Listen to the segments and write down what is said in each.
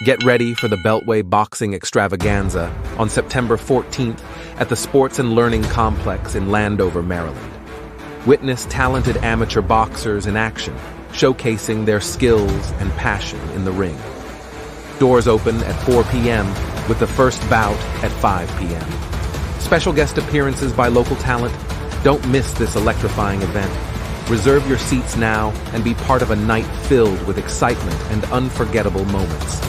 Get ready for the Beltway Boxing Extravaganza on September 14th at the Sports and Learning Complex in Landover, Maryland. Witness talented amateur boxers in action, showcasing their skills and passion in the ring. Doors open at 4 p.m. with the first bout at 5 p.m. Special guest appearances by local talent. Don't miss this electrifying event. Reserve your seats now and be part of a night filled with excitement and unforgettable moments.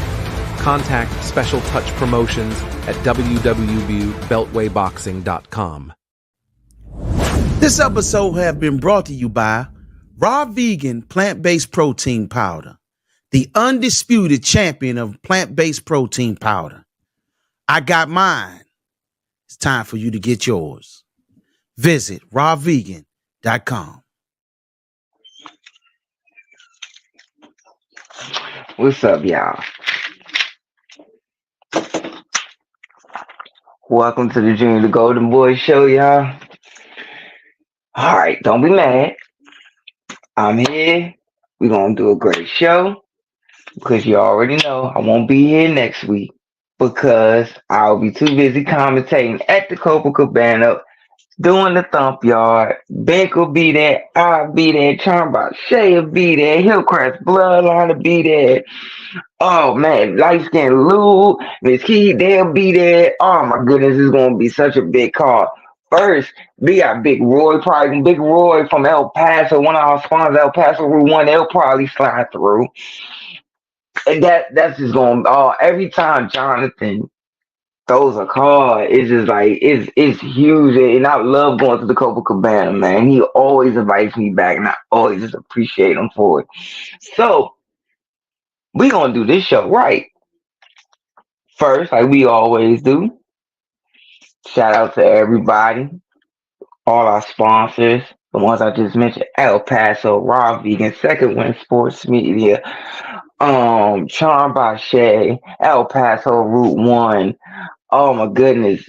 Contact Special Touch Promotions at www.beltwayboxing.com. This episode has been brought to you by Raw Vegan Plant-Based Protein Powder, the undisputed champion of plant-based protein powder. I got mine. It's time for you to get yours. Visit rawvegan.com. What's up, y'all? Welcome to the Junior the Goldenboy show, y'all. All right, don't be mad. I'm here. We're going to do a great show because you already know I won't be here next week because I'll be too busy commentating at the Copacabana doing the thump yard. Bank will be there. I'll be there. Charm Shay will be there. Hillcrest Bloodline will be there. Oh man, light skin Lou, Miss Key, they'll be there. Oh my goodness, it's gonna be such a big call. First, we got Big Roy, probably Big Roy from El Paso, one of our sponsors, El Paso Route 1, they'll probably slide through. And that's just gonna every time Jonathan throws a card, it's just like it's huge. And I love going to the Copacabana, man. He always invites me back, and I always just appreciate him for it. So we're going to do this show right. First, like we always do, shout out to everybody, all our sponsors, the ones I just mentioned, El Paso, Raw Vegan, Second Wind Sports Media, Charm by Shay, El Paso Route 1. Oh my goodness.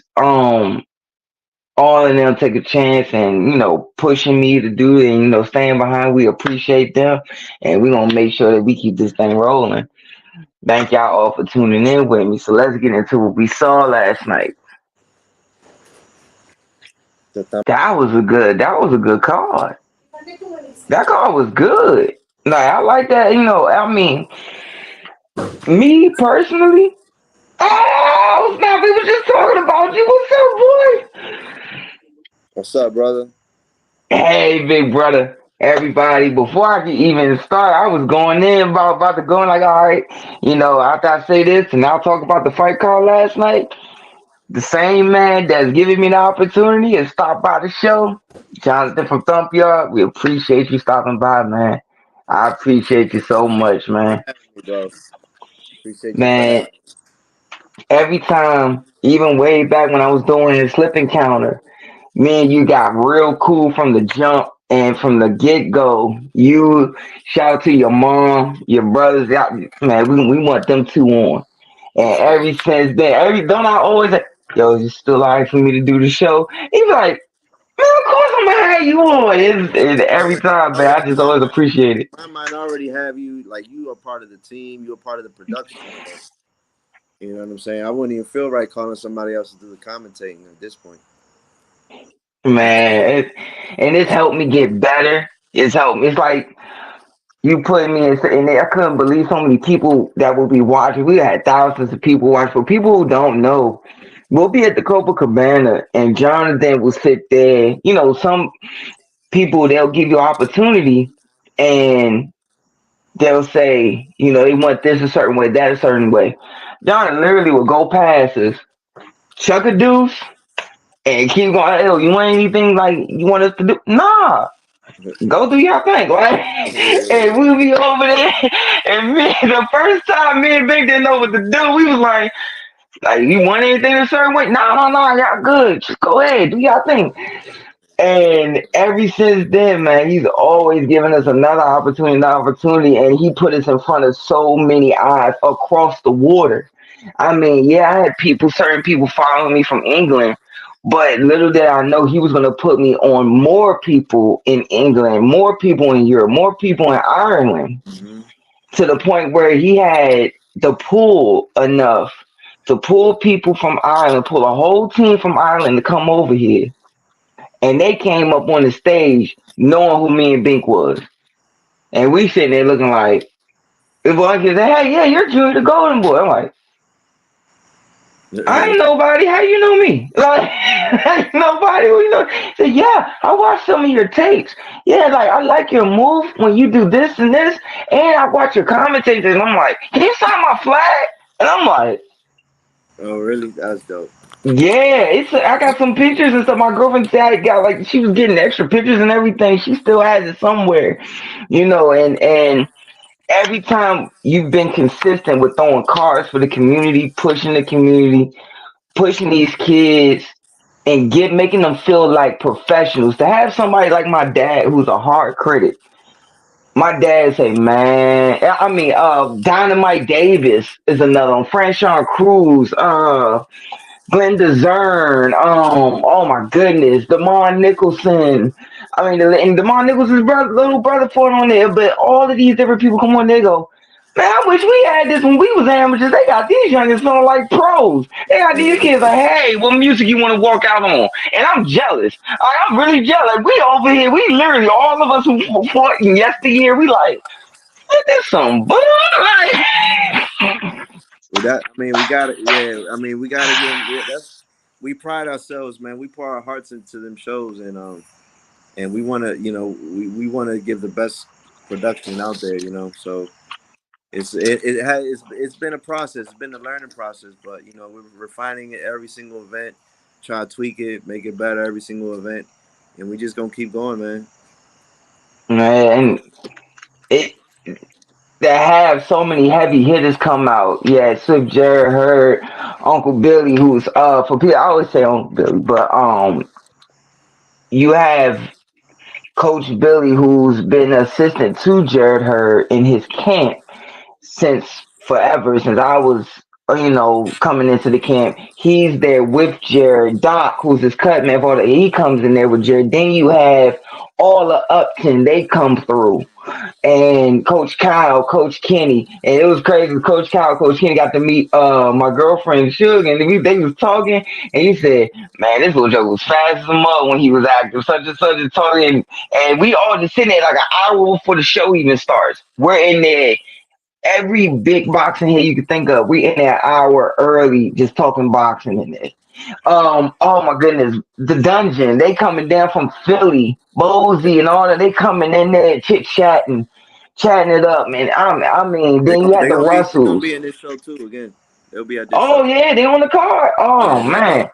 All of them take a chance and, pushing me to do it and, staying behind. We appreciate them. And we're going to make sure that we keep this thing rolling. Thank y'all all for tuning in with me. So let's get into what we saw last night. That was a good card. That card was good. Like, I like that, me personally. Oh, snap, we were just talking about you. What's up, boy? What's up, brother? Hey, big brother. Everybody, before I could even start, I was going in about to go in like, all right, after I say this and I'll talk about the fight card last night, the same man that's giving me the opportunity and stop by the show, Jonathan from Thump Yard, we appreciate you stopping by, man. I appreciate you so much, man. Appreciate you, man. Every time, even way back when I was doing the slip encounter, me and you got real cool from the jump and from the get-go. You shout out to your mom, your brothers, man, we want them two on. And ever since then, don't I always say, yo, is it still all right for me to do the show? He be like, man, of course I'm gonna have you on. It's every time, man. I just always appreciate it. I might already have you, like you are part of the team, you're part of the production. You know what I'm saying? I wouldn't even feel right calling somebody else to do the commentating at this point. Man, it's helped me get better. It's helped. It's like you put me in there. I couldn't believe so many people that will be watching. We had thousands of people watch. For people who don't know, we'll be at the Copacabana and Jonathan will sit there. Some people, they'll give you opportunity and they'll say, they want this a certain way, that a certain way. Jonathan literally will go past us, chuck a deuce, and keep going. Hey, you want anything like you want us to do? Nah. Go do your thing, right? And we'll be over there. And the first time me and Big didn't know what to do, we was like, you want anything a certain way? No, y'all good. Just go ahead, do your thing. And ever since then, man, he's always giving us another opportunity, and he put us in front of so many eyes across the water. I mean, yeah, I had certain people following me from England, but little did I know he was going to put me on more people in England, more people in Europe, more people in Ireland, to the point where he had to pull enough to pull people from Ireland, pull a whole team from Ireland to come over here, and they came up on the stage knowing who me and Bink was, and we sitting there looking like. The boy can say, "Hey, yeah, you're Junior the Golden Boy." I'm like, I ain't nobody. How you know me? Like, ain't nobody. You know? Say, yeah, I watched some of your tapes. Yeah, like I like your move when you do this and this, and I watch your commentators. And I'm like, can you sign my flag? And I'm like, Oh, really? That's dope. yeah, it's. I got some pictures and stuff. My girlfriend said I got like she was getting extra pictures and everything. She still has it somewhere, and every time you've been consistent with throwing cards for the community, pushing these kids and making them feel like professionals. To have somebody like my dad who's a hard critic. My dad say, man, I mean, Dynamite Davis is another one. Franchon Cruz, Glenn DeZern, oh my goodness, Demar Nicholson. I mean, and Demar Nicholson's little brother fought on there, but all of these different people come on, they go, man, I wish we had this when we was amateurs. They got these youngins feeling like pros. They got these kids like, hey, what music you want to walk out on? And I'm jealous. I'm really jealous. We over here, we literally, all of us who fought in yesteryear, we like, this some bull. Like, Well, that I mean, we got to yeah. I mean, we got to get. Yeah, that's we pride ourselves, man. We pour our hearts into them shows, and we want to, we want to give the best production out there, So it's been a process. It's been a learning process, but we're refining it every single event, try to tweak it, make it better every single event, and we just gonna keep going, man. man, it that have so many heavy hitters come out. Yeah, Swift Jared Hurd, Uncle Billy, who's for people I always say Uncle Billy, but you have Coach Billy who's been assistant to Jared Hurd in his camp since forever, since I was coming into the camp. He's there with Jared. Doc, who's his cut man, he comes in there with Jared. Then you have all the Upton, they come through, and Coach Kyle, Coach Kenny, and it was crazy. Coach Kyle, Coach Kenny got to meet my girlfriend Suge, and they was talking, and he said, "Man, this little joke was fast as a mug when he was active, such and such and talking." And we all just sitting there like an hour before the show even starts. We're in there. Every big boxing here you can think of, we in there an hour early, just talking boxing in there. Oh my goodness, the dungeon. They coming down from Philly, Bozy, and all that. They coming in there chit chatting it up, man. I mean, They then you gonna had they the gonna be they gonna Russells. be in this show too again. They'll be at this show. Oh yeah, they on the card. Oh Yeah, man,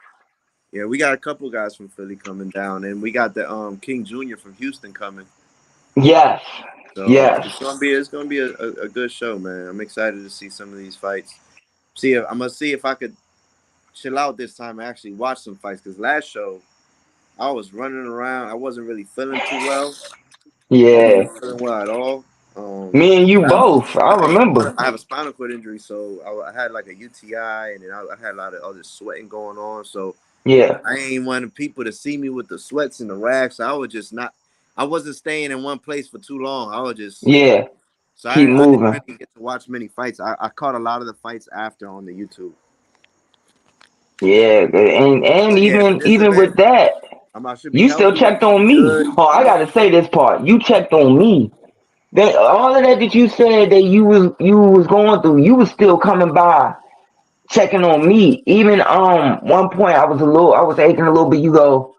yeah. We got a couple guys from Philly coming down, and we got the King Jr. from Houston coming. yes, So yes, it's gonna be a good show, man. I'm excited to see some of these fights. I'm gonna see if I could chill out this time and actually watch some fights. Because last show I was running around. I wasn't really feeling too well. I yeah. wasn't feeling well at all. Um, Me and you I have, both. I remember. I have a spinal cord injury, so I had like a UTI, and then I had a lot of other sweating going on. So Yeah, I ain't wanting people to see me with the sweats and the rags. So I was just not. I wasn't staying in one place for too long. I was just yeah. so Keep I didn't moving. really get to watch many fights. I caught a lot of the fights after on the YouTube. Yeah, and But yeah, for this even event, with that, I should be you still healthy. checked Should on be me. good. Oh, I gotta say this part. You checked on me. That all of that you said that you was going through, you was still coming by checking on me. Even one point I was aching a little bit. You go,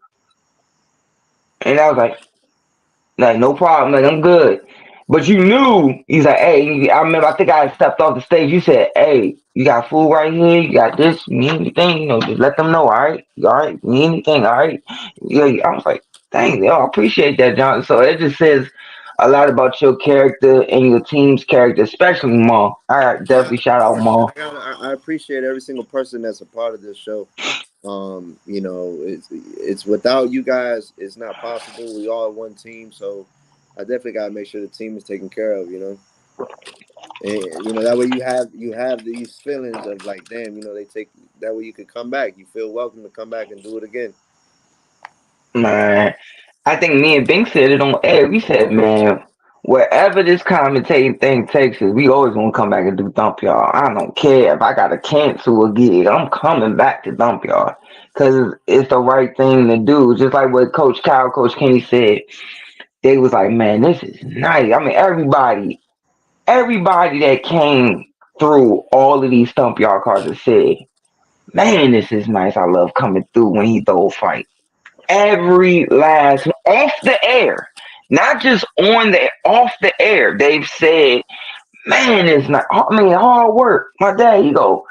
and I was like no problem, like I'm good. But you knew he's like, hey, I remember I think I stepped off the stage. You said, hey, you got food right here, you got this, you need anything, just let them know, all right, you need anything, all right. Yeah, I was like, dang, yo, I appreciate that, John. So it just says a lot about your character and your team's character, especially Mom. All right, definitely shout out Mom. I appreciate every single person that's a part of this show. It's without you guys, it's not possible. We all one team, so I definitely gotta make sure the team is taken care of. And that way you have these feelings of like, damn, they take that way you could come back. You feel welcome to come back and do it again. Man, I think me and Bink said it on air. We said, man, wherever this commentating thing takes us, we always gonna come back and do Dump Y'all. I don't care if I gotta cancel a gig. I'm coming back to Dump Y'all because it's the right thing to do. Just like what Coach Kenny said. They was like, man, this is nice. I mean, everybody that came through all of these Stump Y'all cards have said, man, this is nice. I love coming through when he throw a fight. Every last off the air, not just on the off the air. They've said, man, it's not. I mean, hard work. My dad, he go,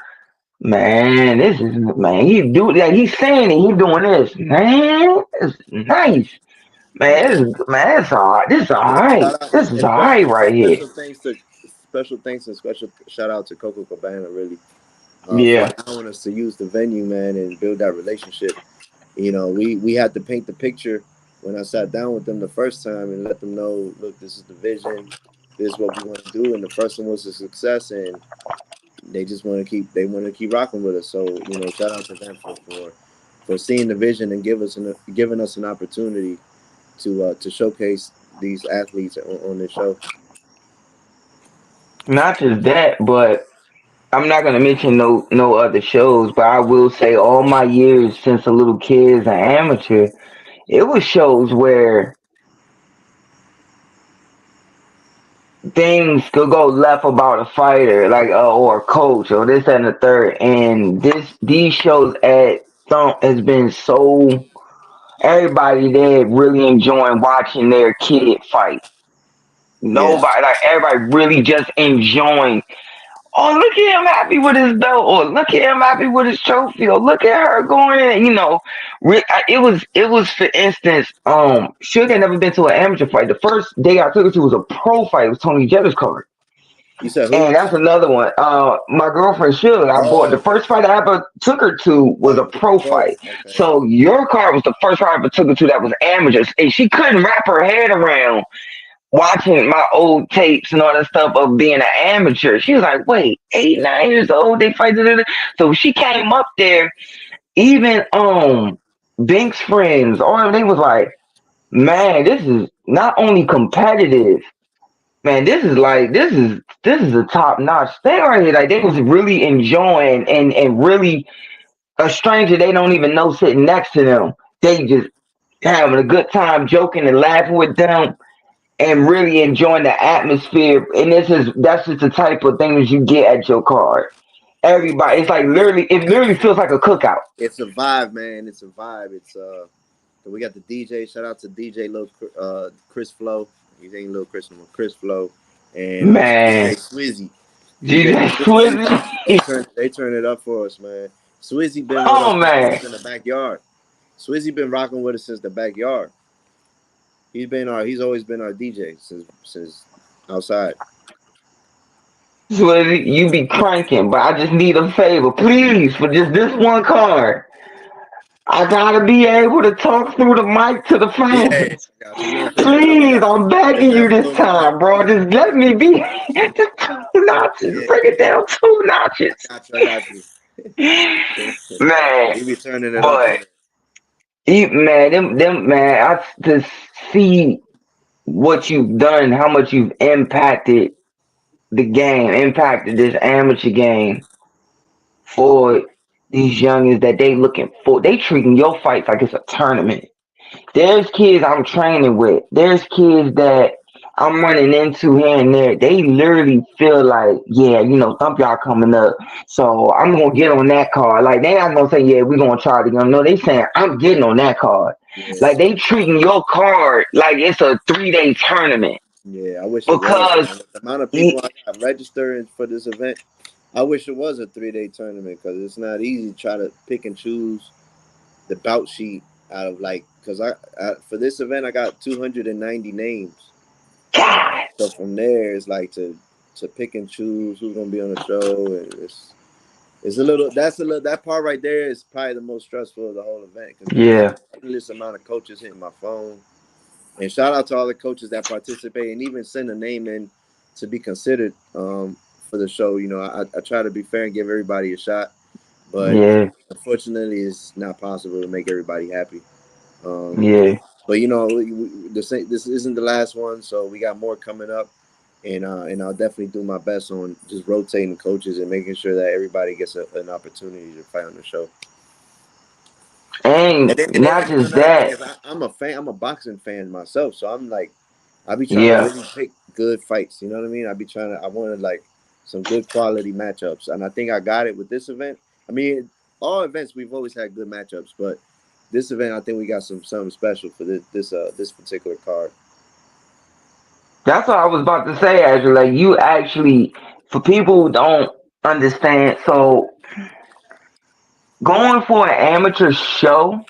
man, this is man. He do like he's saying it. He doing this, man. It's nice, man. Yeah. It's all right. This is all Yeah, right. shout out This is and all right right here. special thanks and special shout out to Coco Cabana really for Yeah. allowing us to use the venue, man, and build that relationship. You know, we had to paint the picture when I sat down with them the first time and let them know, look, this is the vision, this is what we want to do, and the first one was a success, and they just want to keep rocking with us. So you know, shout out to them for seeing the vision and giving us an opportunity to showcase these athletes on this show. Not just that, but I'm not gonna mention no other shows, but I will say all my years since a little kid as an amateur, it was shows where things could go left about a fighter, like or a coach or this that, and the third. And these shows at Thump has been so everybody there really enjoying watching their kid fight. Yeah, Nobody like everybody really just enjoying. Oh, look at him happy with his belt, or look at him happy with his trophy, or look at her going in. You know, it was for instance, Sugar had never been to an amateur fight. The first day I took her to was a pro fight. It was Tony Jetter's card, you said who? and that's another one. My girlfriend Sugar, I bought the Oh, first fight I ever took her to was oh, a you did the pro pro. fight. Okay. So your card was the first fight I ever took her to that was amateurs, and she couldn't wrap her head around watching my old tapes and all that stuff of being an amateur. She was like, wait, 8, 9 years old, they fight. Da, da, da. So she came up there, even Bink's friends, all of them, they was like, man, this is not only competitive, man, this is a top notch thing right here. Like they was really enjoying and really a stranger they don't even know sitting next to them. They just having a good time joking and laughing with them and really enjoying the atmosphere. And that's just the type of things you get at your card. Everybody, it's like it literally feels like a cookout. It's a vibe, man. It's a vibe. We got the DJ. Shout out to DJ Lil Chris Flow. He ain't Lil Chris no more. Chris Flow and DJ Man, Swizzy. DJ Jesus Swizzy. Swizzy. They turn it up for us, man. Swizzy been with Oh us man. in the backyard. Swizzy been rocking with us since the backyard. He's always been our DJ since outside. Swizzy, you be cranking, but I just need a favor, please, for just this one card. I gotta be able to talk through the mic to the Yeah, fans. got you. We'll figure it out. Please, I'm begging you this Absolutely. time, bro. Just let me be. Just 2 notches. Yeah, Bring it down 2 notches. I got you. Man, You be turning it up. but man, them man, to see what you've done, how much you've impacted the game, impacted this amateur game for these youngins that they looking for. They treating your fights like it's a tournament. There's kids I'm training with. There's kids that I'm running into here and there. They literally feel like, yeah, Thump Y'all coming up. So I'm gonna get on that card. Like they not gonna say, yeah, we're gonna try to go. No, they saying I'm getting on that card. Yeah. Like they treating your card like it's a 3-day tournament. Yeah, I wish Because it was. The amount of people I got registering for this event, I wish it was a 3-day tournament because it's not easy to try to pick and choose the bout sheet out of because I for this event I got 290 names. God, So from there it's like to pick and choose who's gonna be on the show, and it's that part right there is probably the most stressful of the whole event because yeah, endless amount of coaches hitting my phone. And shout out to all the coaches that participate and even send a name in to be considered for the show. I try to be fair and give everybody a shot, but yeah, unfortunately, it's not possible to make everybody happy. yeah. But you know, this isn't the last one, so we got more coming up, and I'll definitely do my best on just rotating coaches and making sure that everybody gets an opportunity to fight on the show. And not And just another thing that, is, I'm a fan. I'm a boxing fan myself, so I'm like, I be trying to yeah. really pick good fights. You know what I mean? I be trying to. I wanted like some good quality matchups, and I think I got it with this event. I mean, all events we've always had good matchups, but this event I think we got something special for this particular card. That's what I was about to say, actually. Like, you actually, for people who don't understand, so going for an amateur show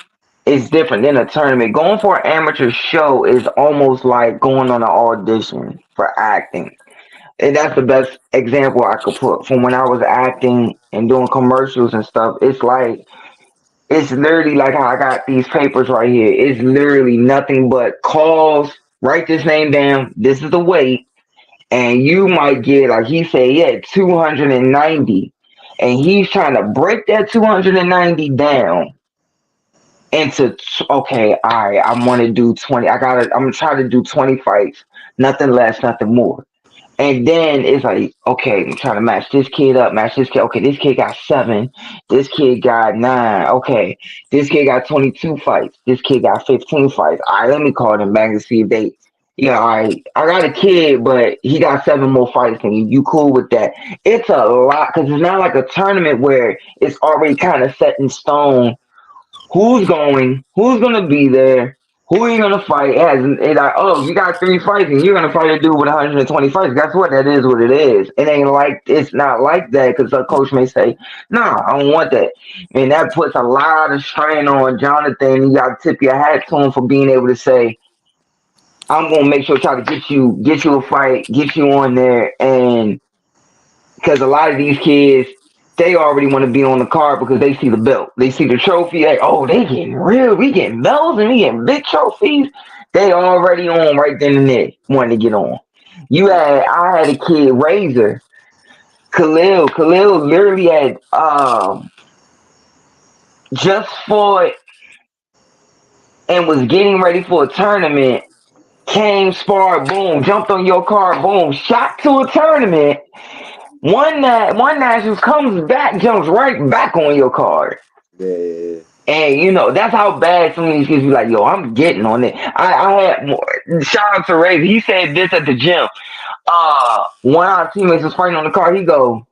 is different than a tournament. Going for an amateur show is almost like going on an audition for acting. And that's the best example I could put from when I was acting and doing commercials and stuff. It's literally like how I got these papers right here. It's literally nothing but calls. Write this name down. This is the weight. And you might get, like he said, yeah, 290. And he's trying to break that 290 down into, okay, all right, I want to do 20. I'm going to try to do 20 fights. Nothing less, nothing more. And then it's like, okay, I'm trying to match this kid up, match this kid. Okay, this kid got 7. This kid got 9. Okay, this kid got 22 fights. This kid got 15 fights. All right, let me call them back and see if they, yeah, all right. I got a kid, but he got 7 more fights than you. You cool with that? It's a lot because it's not like a tournament where it's already kind of set in stone who's gonna be there, who are you gonna fight? It's like, oh, you got 3 fights and you're gonna fight a dude with 120 fights. Guess what? That is what it is. It ain't like it's not like that because the coach may say, "Nah, I don't want that," and that puts a lot of strain on Jonathan. You got to tip your hat to him for being able to say, "I'm gonna make sure try to get you a fight, get you on there," and because a lot of these kids they already want to be on the card because they see the belt, they see the trophy. Like, oh, they getting real, we getting belts and we getting big trophies. They already on right then and there, wanting to get on. I had a kid, Razor Khalil literally had just fought and was getting ready for a tournament. Came, sparred, boom, jumped on your card, boom, shot to a tournament. One nationals comes back, jumps right back on your card. Yeah. And that's how bad some of these kids be like, yo, I'm getting on it. I had shout out to Ray. He said this at the gym. One of our teammates was fighting on the card. He go,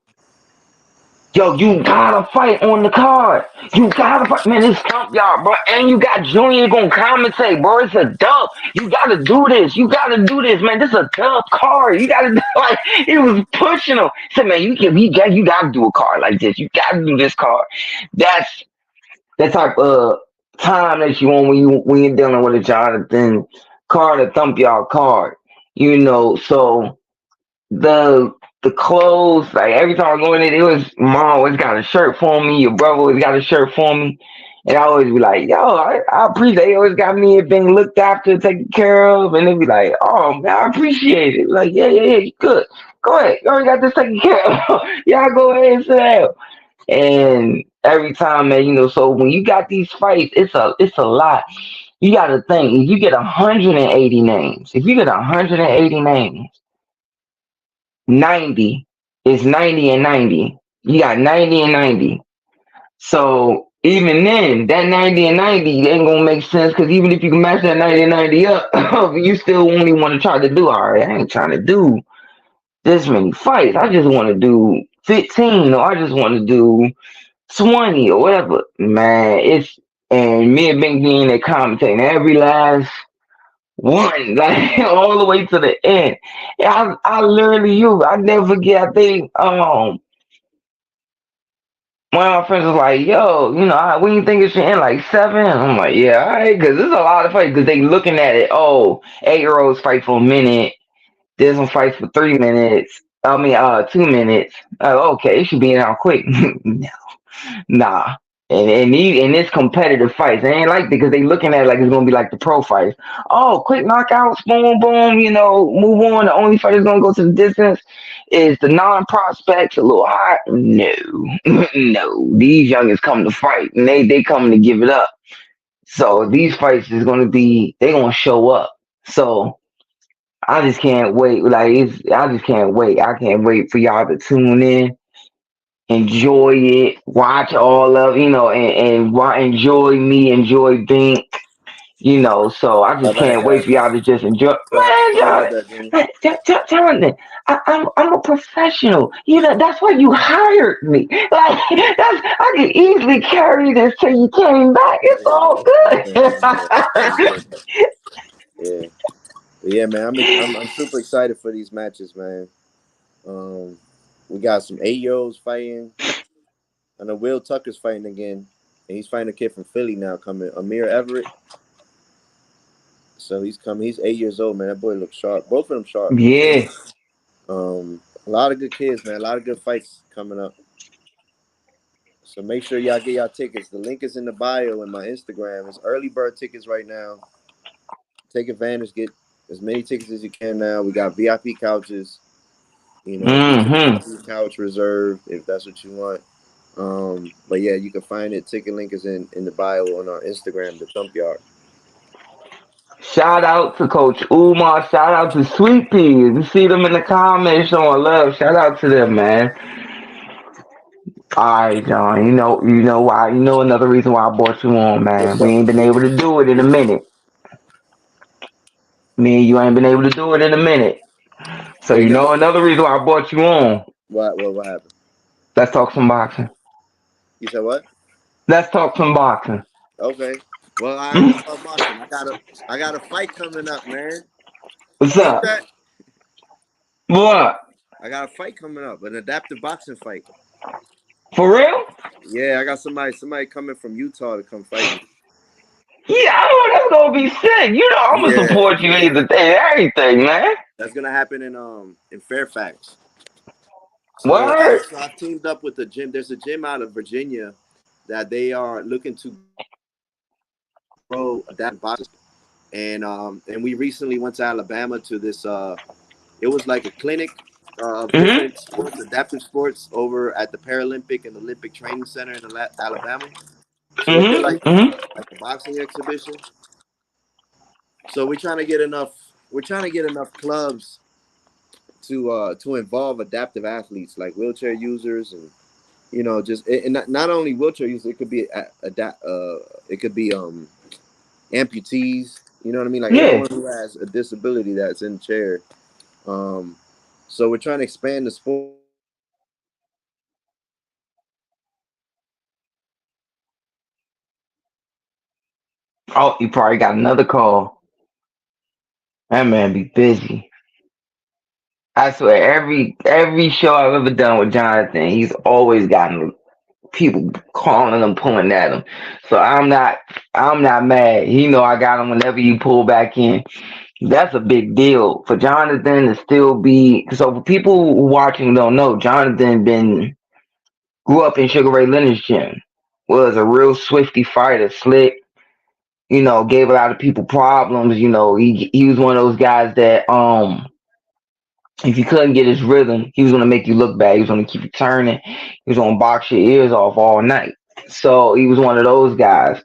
yo, you gotta fight on the card. You gotta fight. Man, it's stump y'all, bro. And you got Junior gonna commentate, bro. It's a dub. You gotta do this. You gotta do this, man. This is a dub card. You gotta do like he was pushing him. He said, man, you gotta do a card like this. You gotta do this card. That's that type of time that you want when you're dealing with a Jonathan card to thump y'all card. So the clothes, like every time I go in it was mom always got a shirt for me, your brother always got a shirt for me. And I always be like, yo, I appreciate it. They always got me being looked after, taken care of. And they be like, oh man, I appreciate it. Like, yeah, you good. Go ahead. You already got this taken care of. Y'all go ahead and sit down. And every time, man, so when you got these fights, it's a lot. You gotta think, if you get 180 names, 90 is 90 and 90. You got 90 and 90. So even then, that 90 and 90 ain't gonna make sense because even if you can match that 90 and 90 up, you still only want to try to do, all right, I ain't trying to do this many fights. I just want to do 15 or I just want to do 20 or whatever. Man, and me and Bing being there commentating every last one, like all the way to the end. Yeah, I literally I never forget. I think one of my friends was like, "Yo, when you think it should end like 7?" I'm like, "Yeah, all right," because there's a lot of fights because they looking at it. Oh, 8-year-olds fight for a minute. This one fights for 3 minutes. I mean, 2 minutes. Okay, it should be out quick. No, nah. And it's competitive fights. It ain't like because they looking at it like it's gonna be like the pro fights. Oh, quick knockouts, boom, boom. Move on. The only fight that's gonna go to the distance is the non-prospects. A little hot. No, no. These youngins come to fight, and they come to give it up. So these fights is gonna be they gonna show up. So I just can't wait. I just can't wait. I can't wait for y'all to tune in, enjoy it, watch all of enjoy me, enjoy Bink. So I just can't wait for y'all to just enjoy. Man, Sorry about y'all, that, Jimmy. man, Jonathan, I'm a professional. That's why you hired me. Like I could easily carry this till you came back. It's Yeah, all I understand. I good. understand. Yeah, but yeah, man. I'm super excited for these matches, man. Um, we got some 8-year-olds fighting. I know Will Tucker's fighting again, and he's fighting a kid from Philly now coming, Amir Everett. So he's coming. He's 8 years old, man. That boy looks sharp. Both of them sharp. Yeah. A lot of good kids, man. A lot of good fights coming up. So make sure y'all get y'all tickets. The link is in the bio in my Instagram. It's early bird tickets right now. Take advantage. Get as many tickets as you can now. We got VIP couches. Get your Mm-hmm. couch reserved if that's what you want. But yeah, you can find it. Ticket link is in the bio on our Instagram, the Thump Yard. Shout out to Coach Umar. Shout out to Sweet Peas. You see them in the comments showing love. Shout out to them, man. All right, John. You know why? You know another reason why I brought you on, man. What's We up? ain't been able to do it in a minute. Me and you ain't been able to do it in a minute. So Say you again. know another reason why I brought you on. What happened? Let's talk some boxing. You said what? Let's talk some boxing. Okay. Well, all right. Let's talk boxing. I got a fight coming up, man. What's Peep up? that. What? I got a fight coming up, an adaptive boxing fight. For real? Yeah, I got somebody coming from Utah to come fight me. Yeah, I know that's gonna be sick. You know I'm gonna Yeah, support you either day, everything, man. that's gonna happen in Fairfax. So Word. I've teamed up with the gym. There's a gym out of Virginia that they are looking to grow adaptive boxing, and we recently went to Alabama to this. It was like a clinic of Mhm. different sports, adaptive sports, over at the Paralympic and Olympic Training Center in Alabama. So they did Mhm. like Mhm. like a boxing exhibition. So we're trying to get enough. We're trying to get enough clubs to involve adaptive athletes like wheelchair users and just and not only wheelchair users. It could be it could be amputees. You know what I mean? Like Yeah. anyone who has a disability that's in chair. Um, so we're trying to expand the sport. Oh, you probably got another call. That man be busy. I swear, every show I've ever done with Jonathan, he's always gotten people calling him, pulling at him. So I'm not mad. I got him whenever you pull back in. That's a big deal for Jonathan to still be. So for people who watching who don't know, Jonathan been grew up in Sugar Ray Leonard's gym. Was a real swifty fighter, slick. Gave a lot of people problems. He was one of those guys that if you couldn't get his rhythm, he was gonna make you look bad. He was gonna keep you turning. He was gonna box your ears off all night. So he was one of those guys.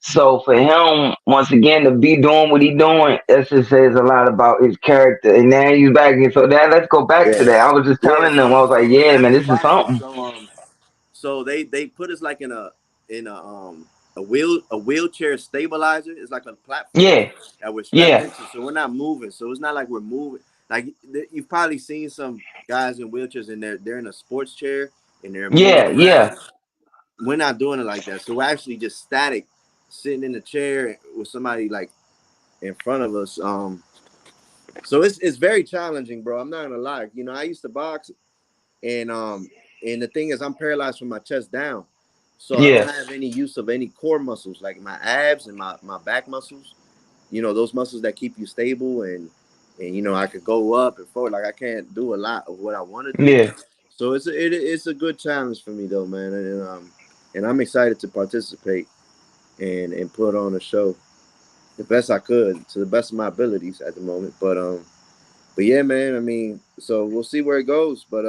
So for him, once again, to be doing what he doing, that just says a lot about his character. And now he's back. And so now let's go back to Yeah, that. I was just yeah. telling them, I was like, So yeah, man, adaptive this is boxing. something. So they put us like in a wheelchair stabilizer. It's like a platform Yeah, that we're strapped yeah, into, so we're not moving. So it's not like we're moving. Like you've probably seen some guys in wheelchairs and they're in a sports chair and they're moving yeah, around. yeah, We're not doing it like that. So we're actually just static, sitting in the chair with somebody like in front of us. So it's very challenging, bro. I'm not gonna lie. I used to box, and and the thing is, I'm paralyzed from my chest down, so I don't yeah, have any use of any core muscles like my abs and my back muscles. Those muscles that keep you stable, and I could go up and forward. Like I can't do a lot of what I want to do. yeah. So it's a good challenge for me though, man, and I'm excited to participate and put on a show the best I could to the best of my abilities at the moment. But yeah, man. I mean, so we'll see where it goes. But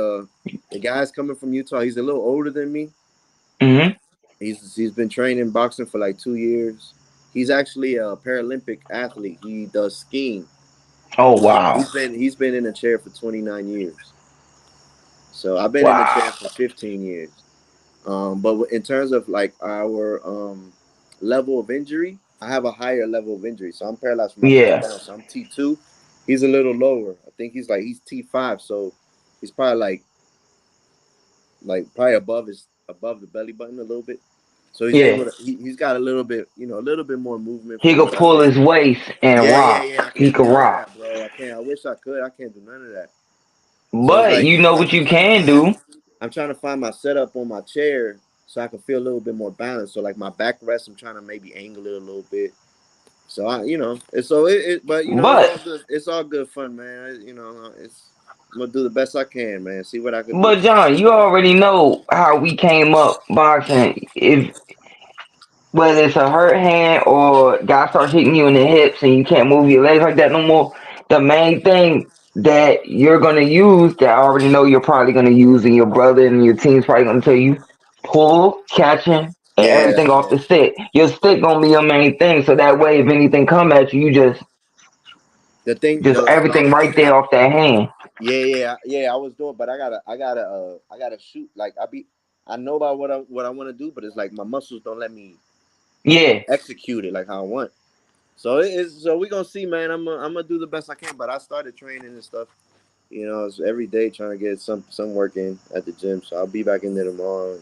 the guy's coming from Utah. He's a little older than me. Hmm. He's been training boxing for like 2 years. He's actually a Paralympic athlete. He does skiing. Oh He's wow. been in a chair for 29 years. So I've been in the chair Wow. for 15 years. But in terms of like our level of injury, I have a higher level of injury. So I'm paralyzed from my waist Yeah. down. So I'm T2. He's a little lower. I think he's T5. So he's probably probably above the belly button a little bit. So he's Yeah. able to he's got a little bit a little bit more movement He from could what I pull can. his waist and Yeah, yeah, rock. yeah. I He can't could do none of rock. that, bro. I can't. I wish I could. I can't do none of that. So it's But like you know what you can do? I'm trying to find my setup on my chair so I can feel a little bit more balanced. So like my backrest, I'm trying to maybe angle it a little bit. So but it's But all good. It's all good fun, man. I'm gonna do the best I can, man. See what I can do. but John, you already know how we came up boxing. If whether it's a hurt hand or guy starts hitting you in the hips and you can't move your legs like that no more, the main thing that you're gonna use that I already know you're probably gonna use and your brother and your team's probably gonna tell you, pull, catching, and Yeah, everything off yeah. the stick. Your stick gonna be your main thing, so that way if anything come at you, you The thing, just the everything only right thing there off that hand. yeah, yeah, yeah. I was doing, but I gotta shoot. Like I know about what I want to do, but it's like my muscles don't let me Yeah. execute it like how I want. So we gonna see, man. I'm gonna do the best I can, but I started training and stuff. It's every day trying to get some work in at the gym. So I'll be back in there tomorrow.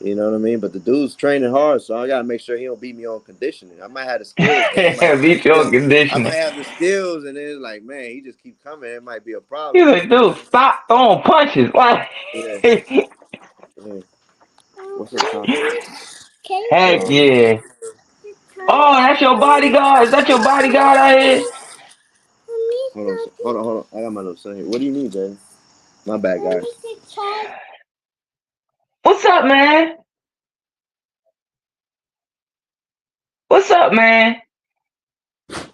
You know what I mean? But the dude's training hard, so I gotta make sure he don't beat me on conditioning. I might have the skills, but Beat your I conditioning. might have the skills, and then it's like, man, he just keep coming. It might be a He's problem. like, dude, stop throwing punches. Like, Yeah. heck Yeah. What's up, Tom? Um, yeah. Oh, that's your bodyguard. Is that your bodyguard out here? hold on. I got my little son here. What do you need, Jay? My bad, guys. What's up, man? What's up, man?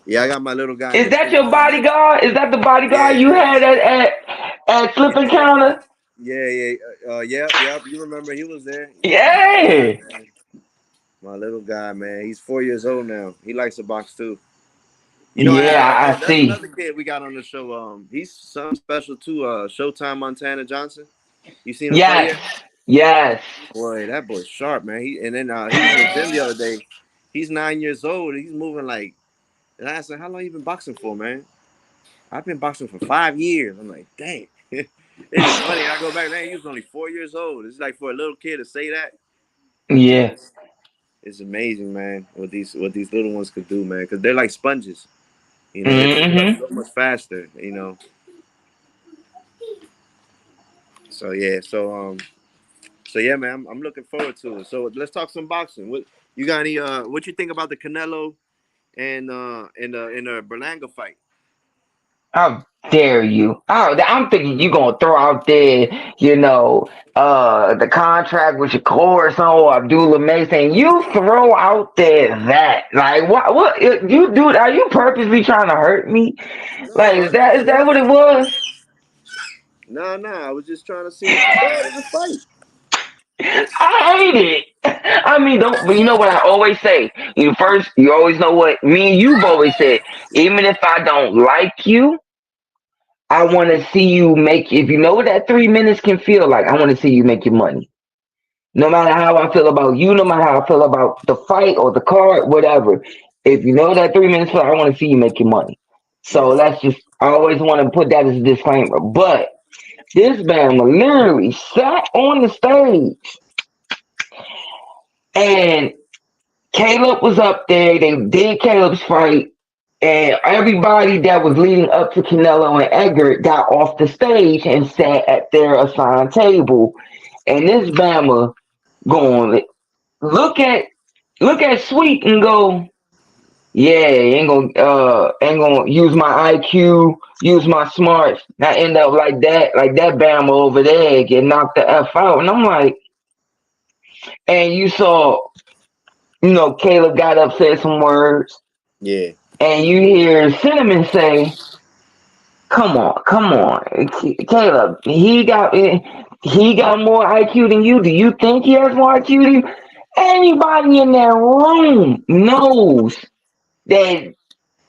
Yeah, I got my little guy Is here that too. your bodyguard? Is that the bodyguard Yeah, you had at Slip Encounter? yeah, yeah. Yeah. You remember he was there? Yeah. My little guy, man. He's 4 years old now. He likes to box too. Yeah, I That's see. another kid we got on the show. He's something special too. Showtime Montana Johnson. You seen him fight Yes. yet? Yes. Boy, that boy's sharp, man. He was in the gym the other day. He's 9 years old. He's moving like. And I said, "How long you been boxing for, man?" I've been boxing for 5 years. I'm like, dang. It's just funny. I go back, man. He was only 4 years old. It's like for a little kid to say that. Yeah. It's amazing, man. What these little ones could do, man. Because they're like sponges. They pick it up Mm-hmm. so much faster. So yeah, so yeah, man. I'm looking forward to it. So let's talk some boxing. What you got any? What you think about the Canelo and the Berlanga fight? How dare you? I'm thinking you gonna throw out there, the contract with your course or Abdullah Mason. You throw out there that like what you do? Are you purposely trying to hurt me? Like No, is that what it was? no. I was just trying to see what you thought of the fight. I hate it. I mean, don't. But you know what I always say. You always know what me and you've always said. Even if I don't like you, I want to see you make. If you know what that 3 minutes can feel like, I want to see you make your money. No matter how I feel about you, no matter how I feel about the fight or the card, whatever. If you know what that 3 minutes feel, I want to see you make your money. Yeah, So that's just. I always want to put that as a disclaimer. But this man literally sat on the stage and Caleb was up there. They did Caleb's fight. And everybody that was leading up to Canelo and Edgar got off the stage and sat at their assigned table. And this Bama going look at Sweet and go, yeah, ain't gonna use my IQ, use my smarts, not end up like that Bama over there get knocked the F out. And I'm like, and you saw, Caleb got up, said some words, yeah, and you hear Cinnamon say, come on, Caleb. He got more IQ than you. Do you think he has more IQ than you? Anybody in that room knows that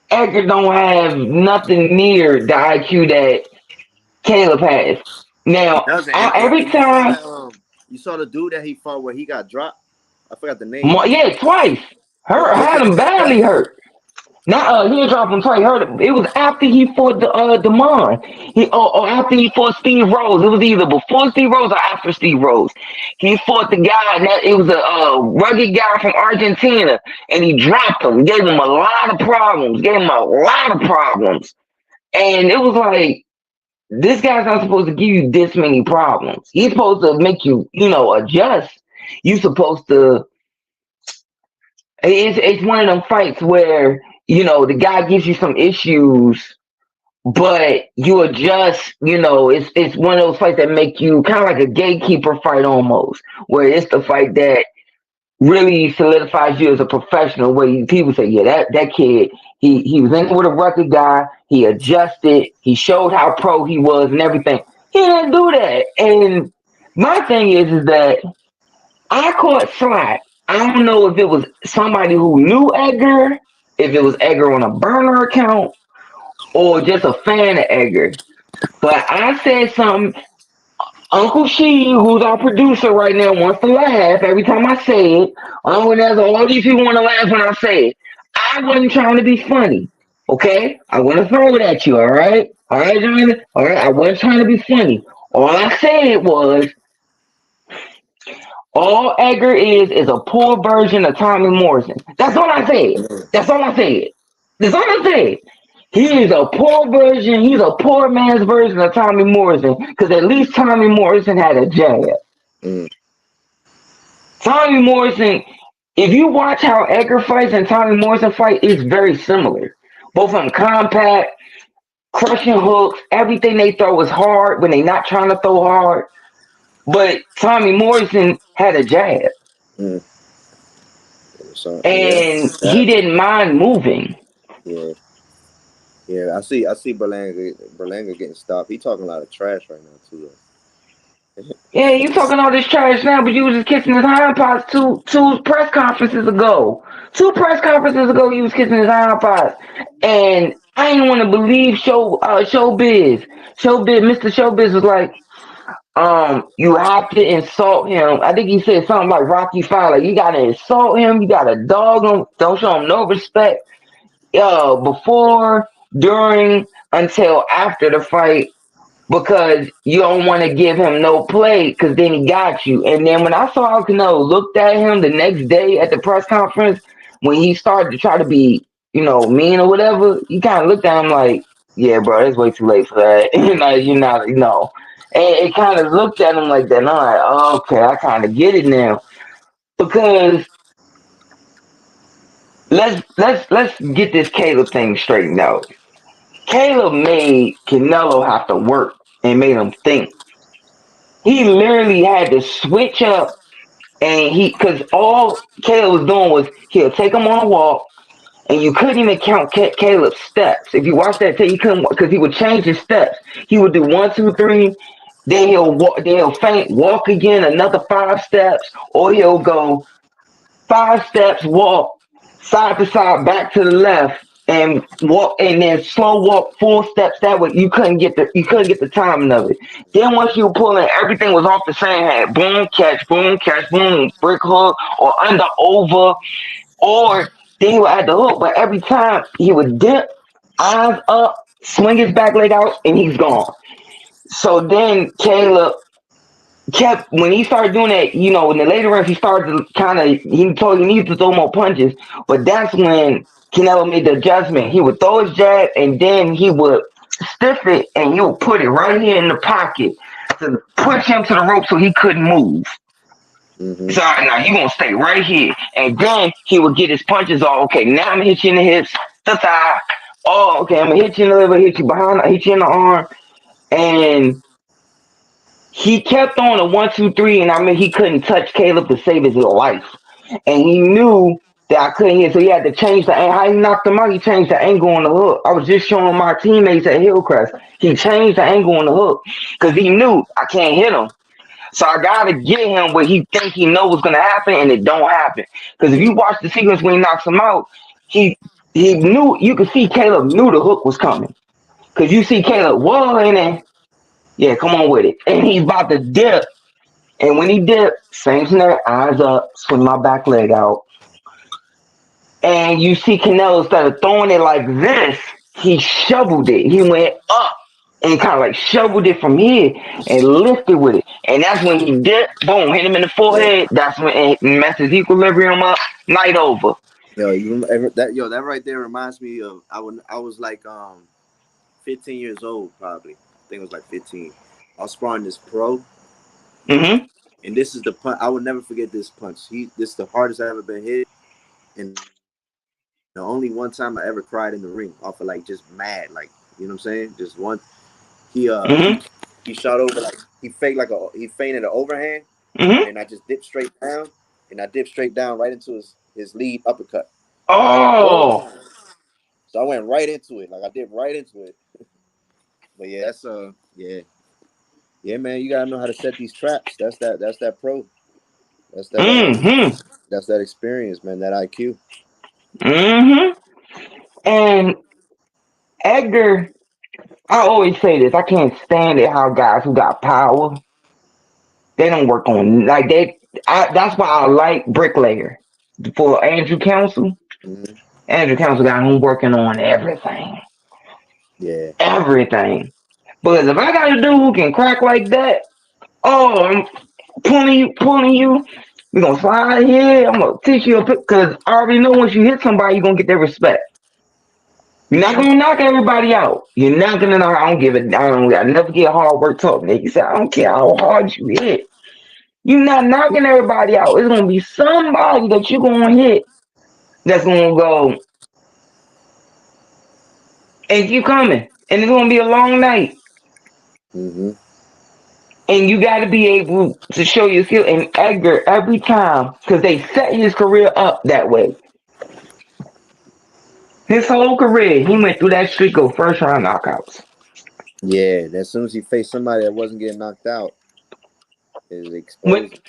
Edgar don't have nothing near the IQ that Caleb has. Now, Doesn't every and you saw time, that you saw the dude that he fought where he got dropped. I forgot the name. yeah, twice. What Had was him his badly strategy? hurt. Not he didn't drop him twice. Hurt him. It was after he fought the Demond. Or after he fought Steve Rose. It was either before Steve Rose or after Steve Rose. He fought the guy, and it was a rugged guy from Argentina, and he dropped him. Gave him a lot of problems. And it was like, this guy's not supposed to give you this many problems. He's supposed to make you, adjust. You supposed to. It's one of them fights where the guy gives you some issues, but you adjust. It's one of those fights that make you kind of like a gatekeeper fight almost, where it's the fight that really solidifies you as a professional. Where people say, yeah, that kid, he was in with a record guy. He adjusted. He showed how pro he was and everything. He didn't do that. And my thing is that I caught slack. I don't know if it was somebody who knew Edgar, if it was Edgar on a burner account, or just a fan of Edgar. But I said something. Uncle She, who's our producer right now, wants to laugh every time I say it. Uncle Nez, all these people want to laugh when I say it. I wasn't trying to be funny, okay? I want to throw it at you, all right? All right, Joanna? All right, I wasn't trying to be funny. All I said was, all Edgar is a poor version of Tommy Morrison. That's all I said. That's all I said. That's all I said. He is a poor version. He's a poor man's version of Tommy Morrison. Because at least Tommy Morrison had a jab. Mm. Tommy Morrison, if you watch how Edgar fights and Tommy Morrison fight, it's very similar. Both of them compact, crushing hooks. Everything they throw is hard when they're not trying to throw hard. But Tommy Morrison had a jab. Mm. So, And he didn't mind moving. Yeah. Yeah, I see Berlanga getting stopped. He talking a lot of trash right now too. Yeah, you talking all this trash now, but you was just kissing his hind parts two press conferences ago. 2 press conferences ago, he was kissing his hind parts. And I didn't want to believe Showbiz. Mr. Showbiz was like, you have to insult him. I think he said something like Rocky Five, like you gotta insult him, you gotta dog him, don't show him no respect. Before, during, until after the fight, because you don't want to give him no play, because then he got you. And then when I saw how Canelo looked at him the next day at the press conference, when he started to try to be, mean or whatever, he kind of looked at him like, yeah, bro, it's way too late for that. You're not. And it kind of looked at him like that. And I'm like, oh, okay, I kind of get it now. Because let's get this Caleb thing straightened out. Caleb made Canelo have to work and made him think. He literally had to switch up, and because all Caleb was doing was he'll take him on a walk, and you couldn't even count Caleb's steps. If you watch that tape, you couldn't, because he would change his steps. He would do 1, 2, 3, then he'll walk, then he'll faint, walk again, another 5 steps, or he'll go 5 steps, walk side to side, back to the left, and walk, and then slow walk 4 steps. That way you couldn't get the timing of it. Then once you were pulling, everything was off the same hand. Boom, catch, boom, brick hook, or under over, or then he would add the hook. But every time he would dip, eyes up, swing his back leg out, and he's gone. So then Caleb kept, when he started doing that, in the later rounds, he started to he told he needed to throw more punches, but that's when Canelo made the adjustment. He would throw his jab, and then he would stiff it, and he would put it right here in the pocket to push him to the rope so he couldn't move. Mm-hmm. So now he gonna stay right here, and then he would get his punches off. Okay, now I'm gonna hit you in the hips, the thigh. Oh, okay, I'm gonna hit you in the liver, hit you behind, hit you in the arm, and he kept on a 1, 2, 3, and he couldn't touch Caleb to save his life. And he knew that I couldn't hit, so he had to change the angle. How he knocked him out, he changed the angle on the hook. I was just showing my teammates at Hillcrest. He changed the angle on the hook because he knew I can't hit him. So I gotta get him where he think he know what's gonna happen and it don't happen. Because if you watch the sequence when he knocks him out, he knew, you could see Caleb knew the hook was coming. Because you see Caleb, whoa, and then yeah, come on with it. And he's about to dip. And when he dipped, same snare, eyes up, swing my back leg out. And you see Canelo, instead of throwing it like this, he shoveled it. He went up and kind of like shoveled it from here and lifted with it. And that's when he dipped, boom, hit him in the Yeah. forehead. That's when it messes equilibrium up, night over. Yo, you remember that? Yo, that right there reminds me of I was like 15 years old probably. I think it was like 15. I was sparring this pro, Mm-hmm. and this is the punch. I will never forget this punch. This is the hardest I ever been hit, and the only one time I ever cried in the ring off of like just mad, like you know what I'm saying? Just one. He Mm-hmm. he shot over like he feinted an overhand, Mm-hmm. and I just dipped straight down, and I dipped straight down right into his lead uppercut. Oh. Boom. So I went right into it, like I dipped right into it. But yeah, that's yeah, man. You gotta know how to set these traps. That's that pro. That's that Mm-hmm. that's that experience, man. That IQ. Mm-hmm. And Edgar, I always say this, I can't stand it how guys who got power, they don't work on, like that's why I like Bricklayer for Andrew Council. Mm-hmm. Andrew Council got him working on everything. Yeah. Everything. Because if I got a dude who can crack like that, oh, I'm pulling you. We're gonna slide here. I'm gonna teach you a pick because I already know once you hit somebody, you're gonna get their respect. You're not gonna knock everybody out. You're not gonna knock. I don't give it. I never get hard work talk. Nigga say I don't care how hard you hit. You're not knocking everybody out. It's gonna be somebody that you're gonna hit that's gonna go and keep coming, and it's gonna be a long night. Mm-hmm. And you got to be able to show your skill. And Edgar, every time, because they set his career up that way. His whole career, he went through that streak of first round knockouts. Yeah. As soon as he faced somebody that wasn't getting knocked out, it was When exposed.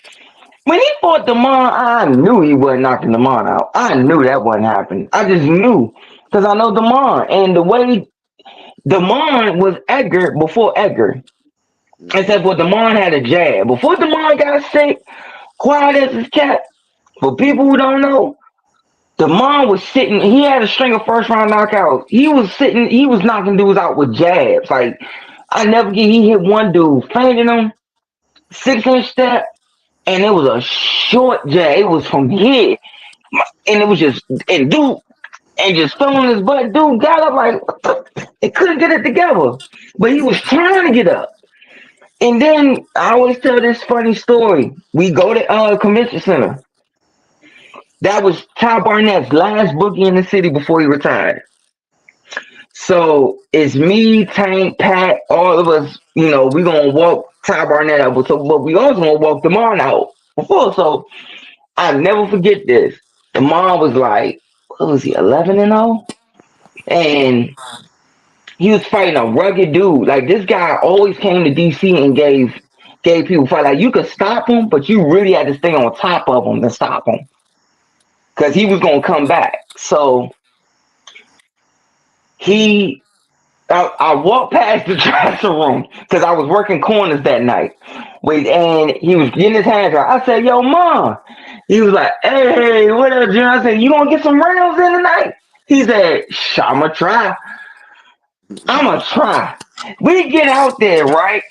when he fought Damon, I knew he wasn't knocking Damon out. I knew that wasn't happening. I just knew because I know Damon and the way Damon was Edgar before Edgar. Except for Damon had a jab. Before Damon got sick, quiet as his cat. For people who don't know, Damon was sitting, he had a string of first round knockouts. He was knocking dudes out with jabs. Like, I never get, he hit one dude, fainted him, 6-inch step, and it was a short jab. It was from here. And it was just, and just filling his butt. Dude got up like, it couldn't get it together. But he was trying to get up. And then I always tell this funny story. We go to convention center. That was Ty Barnett's last bookie in the city before he retired. So it's me, Tank, Pat, all of us, we're gonna walk Ty Barnett out, but we also gonna walk Damon out before. So I never forget this. Damon was like, what was he, 11-0? And he was fighting a rugged dude. Like this guy always came to DC and gave people fight. Like you could stop him, but you really had to stay on top of him to stop him. Cause he was gonna come back. So I walked past the dressing room because I was working corners that night. And he was getting his hands out. I said, yo, Mom. He was like, hey, what up, John? I said, you gonna get some rounds in tonight? He said, I'ma try. We get out there, right?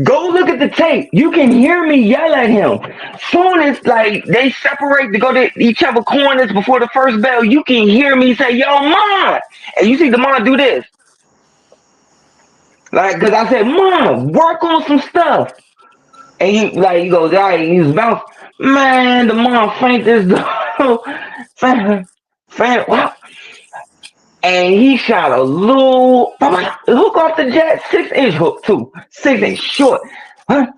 Go look at the tape. You can hear me yell at him. Soon as like they separate to go to each other corners before the first bell, you can hear me say, yo, Mom. And you see the Mom do this. Like, cause I said, Mom, work on some stuff. And he goes, all right, he's bouncing. Man, the Mom faint this dog. faint, wow. And he shot a little hook off the jet, 6-inch hook too. 6-inch short. And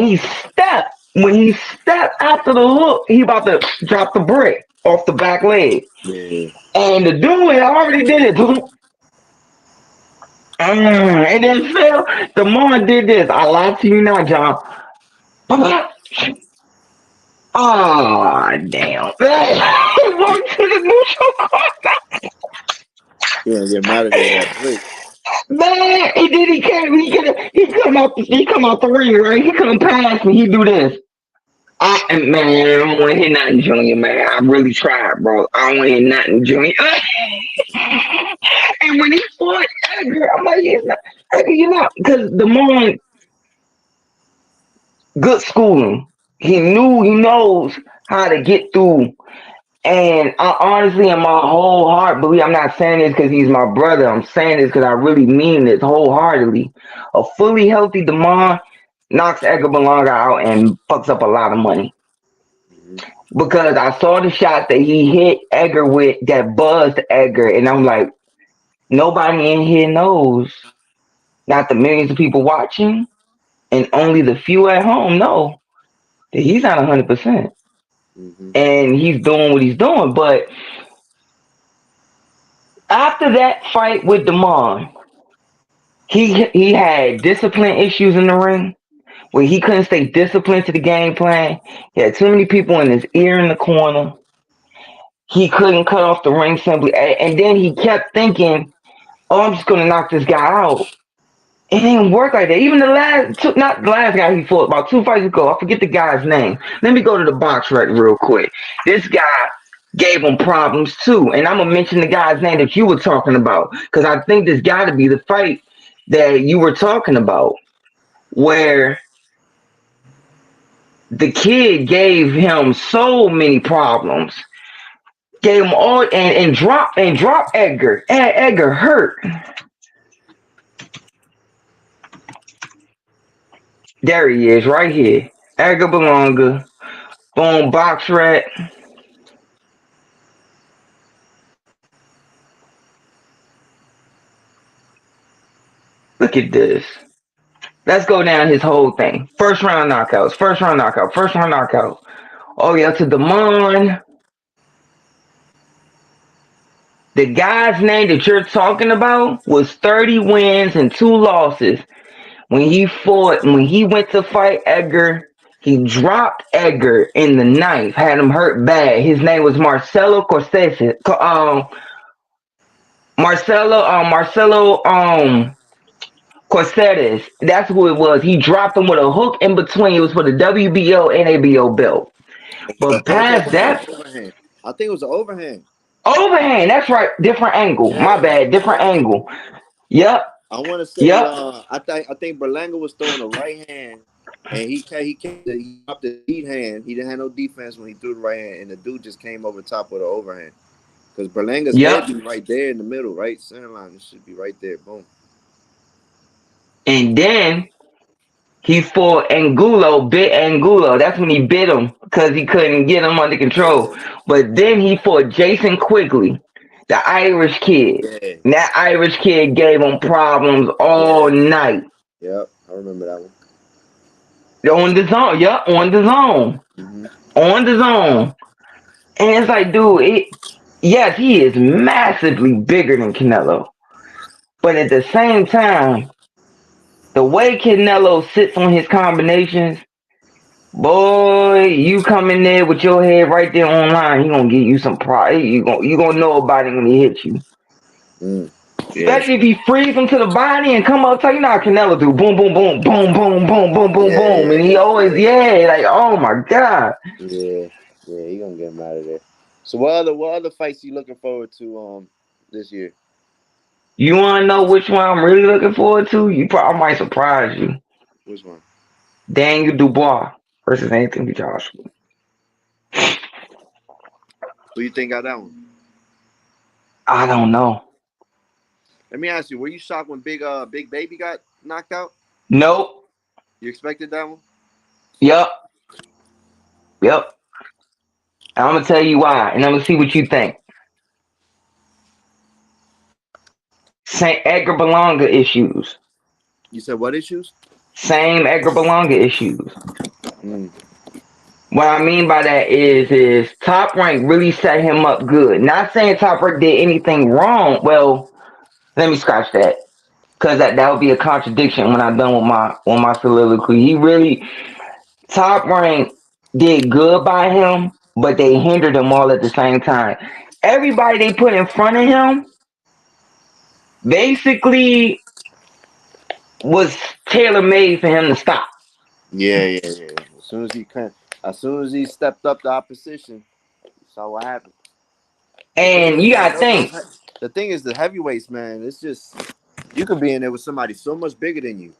he stepped. When he stepped after the hook, he about to drop the brick off the back leg. Yeah. And the dude had already did it. And then Phil, the mom did this. I lied to you not, John. Oh, damn. He walked to the neutral court. He gonna get mad at her that quick. Man, he did. He come out the ring, right? He come past me. He do this. Man, I don't want to hit nothing, Junior. Man, I really tried, bro. I don't want to hit nothing, Junior. And when he fought Edgar, I'm like, he's not, Edgar, you're not, because the man, good schooling. He knows how to get through. And I honestly, in my whole heart, believe I'm not saying this because he's my brother. I'm saying this because I really mean this wholeheartedly. A fully healthy Demond knocks Edgar Berlanga out and fucks up a lot of money. Because I saw the shot that he hit Edgar with that buzzed Edgar, and I'm like, nobody in here knows, not the millions of people watching, and only the few at home know that he's not 100%. And he's doing what he's doing. But after that fight with Demond, he had discipline issues in the ring where he couldn't stay disciplined to the game plan. He had too many people in his ear in the corner. He couldn't cut off the ring simply. And then he kept thinking, oh, I'm just going to knock this guy out. It didn't work like that. Even not the last guy he fought, about 2 fights ago, I forget the guy's name. Let me go to the box rec real quick. This guy gave him problems too. And I'm going to mention the guy's name that you were talking about, because I think this got to be the fight that you were talking about, where the kid gave him so many problems. Gave him all and drop Edgar. And Edgar hurt. There he is, right here. Edgar Berlanga. Boom, box rat. Look at this. Let's go down his whole thing. First round knockouts. Oh, yeah, to Demond. The guy's name that you're talking about was 30 wins and 2 losses. When he went to fight Edgar, he dropped Edgar in the ninth, had him hurt bad. His name was Marcelo Corseses. Marcelo Corsetes. That's who it was. He dropped him with a hook in between. It was for the WBO and ABO belt. But past that, overhand. I think it was an overhand. Overhand, that's right. Different angle. Yeah. My bad. Different angle. Yep. I want to say, I think Berlanga was throwing a right hand, and he dropped the lead hand. He didn't have no defense when he threw the right hand, and the dude just came over top with the overhand. Because Berlanga's head be right there in the middle, right center line. It should be right there. Boom. And then he fought bit Angulo. That's when he bit him because he couldn't get him under control. But then he fought Jason Quigley, the Irish kid. Yeah. And that Irish kid gave him problems all night. Yep, I remember that one. On the zone. Yep, on the zone. On the zone. And it's like, dude, yes, he is massively bigger than Canelo. But at the same time, the way Canelo sits on his combinations, boy, you come in there with your head right there online, he gonna give you some pride. You gonna know about it when he hits you. Especially if he frees him to the body and come up, you know how Canelo do boom, boom, boom, boom, boom, boom, boom, boom, boom, and he always like, oh my god. Yeah, he gonna get him out of there. So what other fights you looking forward to this year? You want to know which one I'm really looking forward to? I might surprise you. Which one? Daniel Dubois versus Anthony Joshua. Who you think got that one? I don't know. Let me ask you, were you shocked when Big Baby got knocked out? Nope. You expected that one? Yep. And I'm going to tell you why, and I'm going to see what you think. Same Edgar Berlanga issues. You said what issues? Same Edgar Berlanga issues. What I mean by that is Top Rank really set him up good. Not saying Top Rank did anything wrong. Well, let me scratch that. because that would be a contradiction when I'm done with my soliloquy. He really Top Rank did good by him, but they hindered him all at the same time. Everybody they put in front of him basically was tailor made for him to stop. Yeah. As soon as he stepped up the opposition, you saw what happened. The thing And is, you man, gotta think, the thing is the heavyweights, man. It's just you could be in there with somebody so much bigger than you.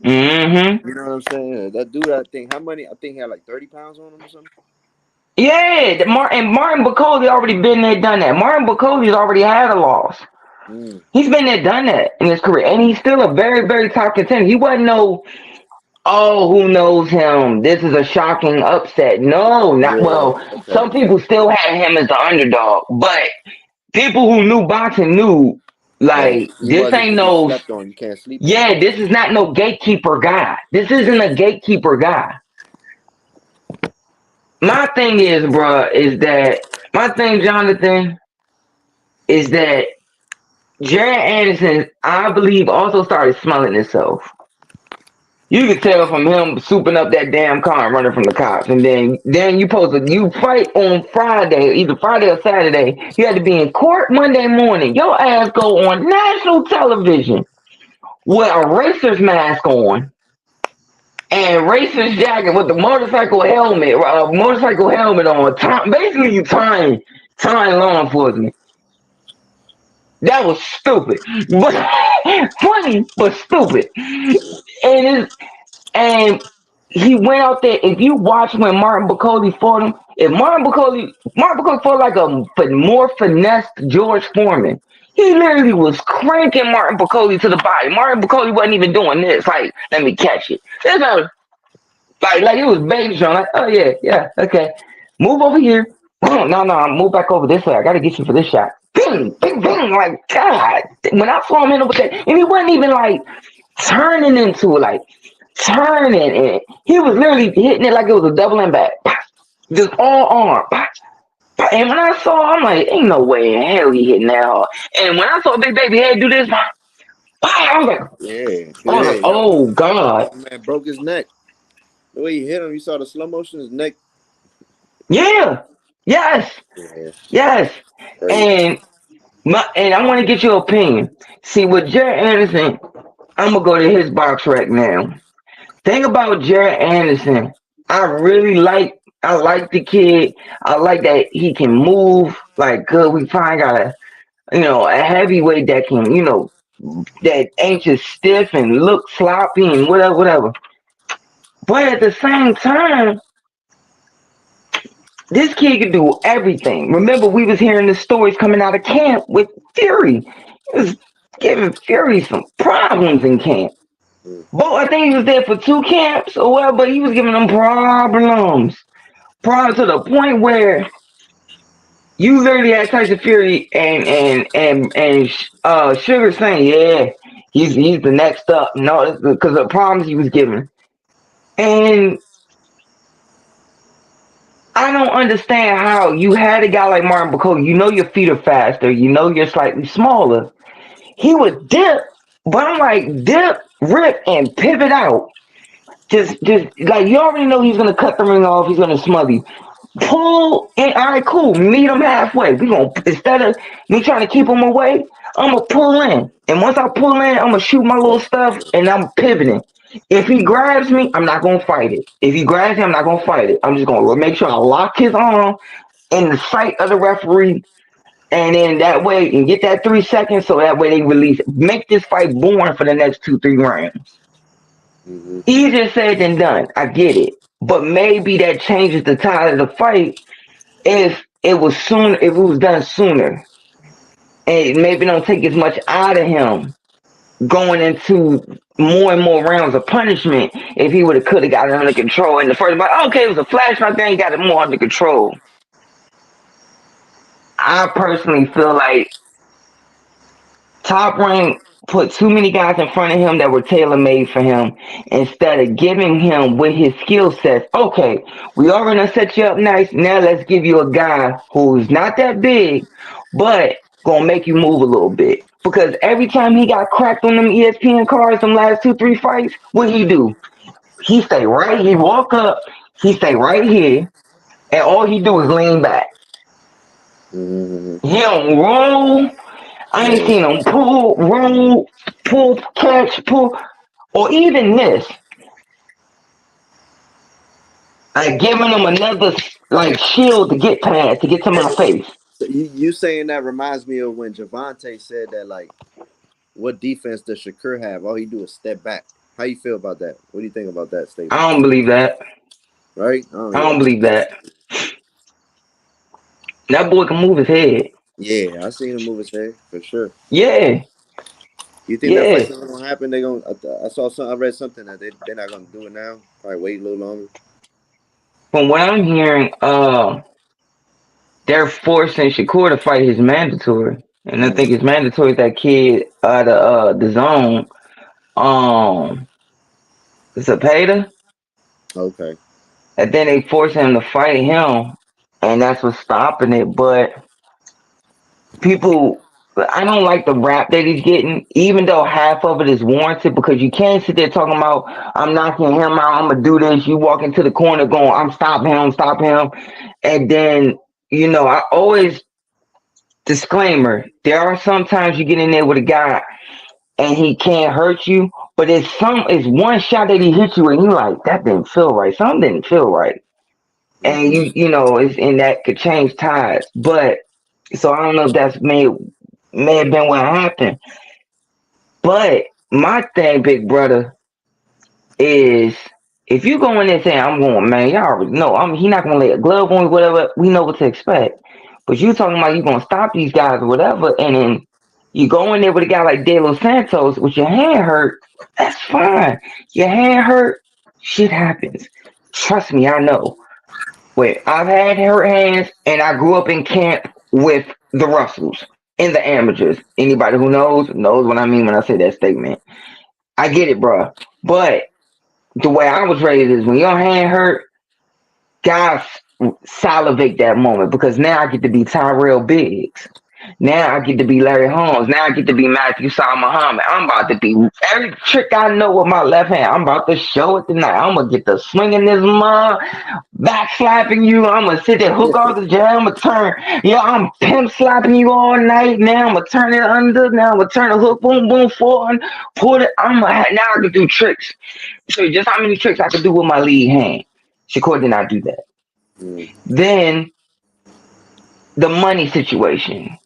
mm-hmm. You know what I'm saying? That dude, I think how many? I think he had like 30 pounds on him or something. Yeah, Martin Bacoli already been there, done that. Martin Bacoli's already had a loss. Mm. He's been there, done that in his career, and he's still a very, very top contender. He wasn't no, oh, who knows him? This is a shocking upset. No, not Yeah. well. Okay. Some people still had him as the underdog, but people who knew boxing knew That like he this wasn't ain't to be no. slept on. You can't sleep on him. Yeah, this is not no gatekeeper guy. This isn't a gatekeeper guy. My thing is, bruh, is that my thing, Jonathan, is that Jared Anderson, I believe, also started smelling himself. You could tell from him souping up that damn car and running from the cops, and then you fight on Friday, either Friday or Saturday. You had to be in court Monday morning. Your ass go on national television with a racer's mask on and racer's jacket with the motorcycle helmet on. Basically, you tying law enforcement. That was stupid, but funny, but stupid. And and he went out there. If you watch when Martin Bacoli fought him, if Martin Bacoli fought like a more finessed George Foreman. He literally was cranking Martin Bacoli to the body. Martin Bacoli wasn't even doing this. Like, let me catch it. It's not, like it was baby show. Like, oh yeah, okay. Move over here. Oh, no, move back over this way. I gotta get you for this shot. Bing, bing, bing. Like, God. When I saw him in with that, and he wasn't even like turning into it, like turning it. He was literally hitting it like it was a double and back. Just all arm. And when I saw, I'm like, ain't no way in hell he hitting that hard. And when I saw Big Baby Head do this, I was like, Yeah. oh God. Man broke his neck. The way he hit him, you saw the slow motion. His neck. Yeah. Yes. Yeah. Yes. Crazy. And I want to get your opinion. See, with Jared Anderson, I'm gonna go to his box right now. Thing about Jared Anderson, I like the kid. I like that he can move like good. We finally got a heavyweight that can, that ain't just stiff and look sloppy and whatever. But at the same time, this kid can do everything. Remember, we was hearing the stories coming out of camp with Fury. He was giving Fury some problems in camp. But I think he was there for 2 camps or whatever, but he was giving them problems. Problems to the point where you literally had Tyson Fury and Sugar saying, yeah, he's the next up. No, because of the problems he was giving. And I don't understand how you had a guy like Martin Bacoli. You know your feet are faster. You know you're slightly smaller. He would dip, but I'm like dip, rip, and pivot out. Just like you already know he's gonna cut the ring off. He's gonna smother you. Pull in. All right, cool. Meet him halfway. We gonna instead of me trying to keep him away, I'm gonna pull in. And once I pull in, I'm gonna shoot my little stuff, and I'm pivoting. If he grabs me, I'm not gonna fight it. If he grabs me, I'm not gonna fight it. I'm just gonna make sure I lock his arm in the sight of the referee, and then that way you can get that 3 seconds, so that way they release it. Make this fight boring for the next 2-3 rounds. Mm-hmm. Easier said than done. I get it, but maybe that changes the tide of the fight if it was done sooner, and maybe don't take as much out of him going into more and more rounds of punishment if he could have got it under control in the first. But okay, it was a flashback. Then he got it more under control. I personally feel like Top Rank put too many guys in front of him that were tailor made for him instead of giving him with his skill sets. Okay, we already set you up nice. Now let's give you a guy who's not that big, but gonna make you move a little bit. Because every time he got cracked on them ESPN cards, them last 2, 3 fights, what he do? He stay right. He walk up. He stay right here, and all he do is lean back. Mm-hmm. He don't roll. I ain't Yeah. seen him pull, roll, pull, catch, pull, or even this. Like giving him another like shield to get past, to get to my face. So you saying that reminds me of when Javante said that, like, what defense does Shakur have? All he do is step back. How you feel about that? What do you think about that statement? I don't believe that. Right? Oh I yeah, don't believe that. That boy can move his head. yeah. I seen him move his head for sure. Yeah, You think that yeah. fight's not gonna happen? They gonna? I saw some. I read something that they're not gonna do it now. Probably wait a little longer. From what I'm hearing, they're forcing Shakur to fight his mandatory, and I think Mm, his mandatory is that kid out of the zone. Um, Zapata, okay. and then they force him to fight him, and that's what's stopping it. But people, I don't like the rap that he's getting, even though half of it is warranted, because you can't sit there talking about, I'm knocking him out, I'm gonna do this. You walk into the corner going, I'm stopping him. And then, I always disclaimer, there are sometimes you get in there with a guy and he can't hurt you, but it's one shot that he hits you and you like, that didn't feel right. Something didn't feel right. And Mm-hmm. and that could change tides. But so I don't know if that's may have been what happened. But my thing, big brother, is if you go in there saying I'm going, man, y'all already know he not gonna lay a glove on me, whatever, we know what to expect. But you talking about you gonna stop these guys or whatever, and then you go in there with a guy like De Los Santos with your hand hurt, that's fine. Your hand hurt, shit happens. Trust me, I know. Wait, I've had hurt hands and I grew up in camp with the Russells in the amateurs. Anybody who knows what I mean when I say that statement. I get it, bro. But the way I was raised is when your hand hurt, guys salivate that moment because now I get to be Tyrell Biggs. Now I get to be Larry Holmes. Now I get to be Matthew Saad Muhammad. I'm about to be every trick I know with my left hand. I'm about to show it tonight. I'm gonna get the swinging this mom, back slapping you. I'm gonna sit there, hook off the jab. I'm gonna turn. I'm pimp slapping you all night. Now I'm gonna turn it under. Now I'm gonna turn the hook, boom, boom, forward, pull it. Now I can do tricks. So just how many tricks I could do with my lead hand. Shakur did not do that. Mm, Then the money situation.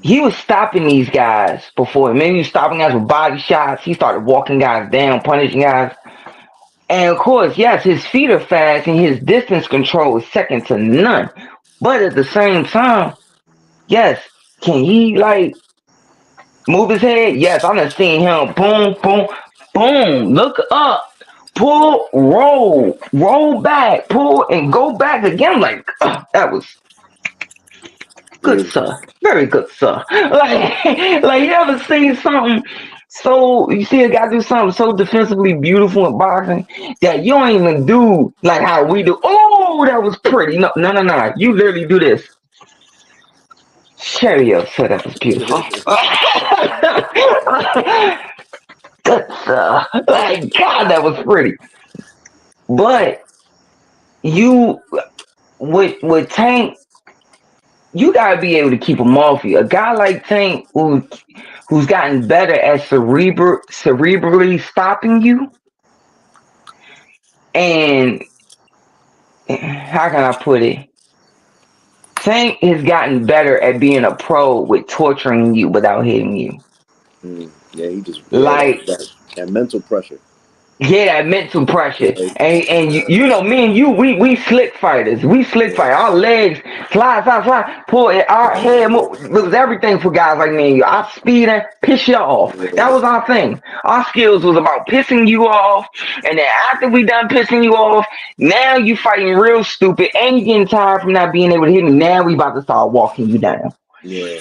He was stopping these guys before. Maybe he was stopping guys with body shots. He started walking guys down, punishing guys. And of course, yes, his feet are fast and his distance control is second to none. But at the same time, yes, can he move his head? Yes, I done seen him boom, boom, boom, look up, pull, roll back, pull, and go back again. That was good, mm. sir. Very good, sir. Like you ever seen something so you see a guy do something so defensively beautiful in boxing that you don't even do like how we do. Oh, that was pretty. No, no, no, no. You literally do this. Cherry up, sir. That was beautiful. Good, sir. Like God, that was pretty. But you with Tank, you gotta be able to keep him off you. A guy like Tank who's gotten better at cerebrally stopping you, and how can I put it? Tank has gotten better at being a pro with torturing you without hitting you. Yeah, he just Like that mental pressure. yeah, that mental pressure. Like, And you know, me and you, we slick fighters. We slick fight. Our legs fly, pull it, our head move. It was everything for guys like me and you. Our speed and piss you off. yeah, That was our thing. Our skills was about pissing you off. And then after we done pissing you off, now you fighting real stupid and you getting tired from not being able to hit me. Now we about to start walking you down. yeah,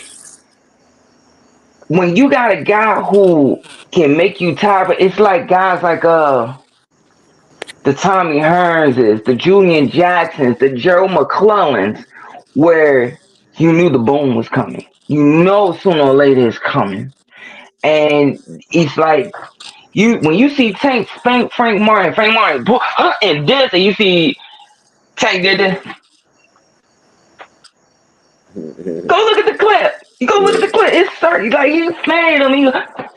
When you got a guy who can make you tired, but it's like guys like the Tommy Hearnses, the Julian Jacksons, the Joe McClellans, where You knew the boom was coming. You know sooner or later it's coming. And it's like when you see Tank spank Frank Martin, and this, and you see Tank did this. Go look at the clip. You go look at the clip. It's certain. Like he slayed him. He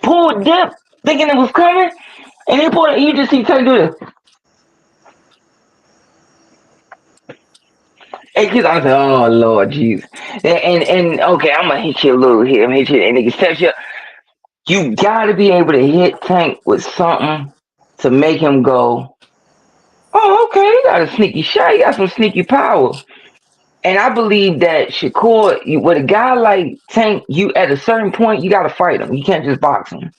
pulled dip, thinking it was coming, and he pulled it. You just see Tank do this. And kids, I said, "Oh Lord, jeez." And okay, I'm gonna hit you a little here. I'm gonna hit you, and niggas tell you, you gotta be able to hit Tank with something to make him go, "Oh, okay, he got a sneaky shot. He got some sneaky power." And I believe that Shakur, with a guy like Tank, you at a certain point you gotta fight him. You can't just box him.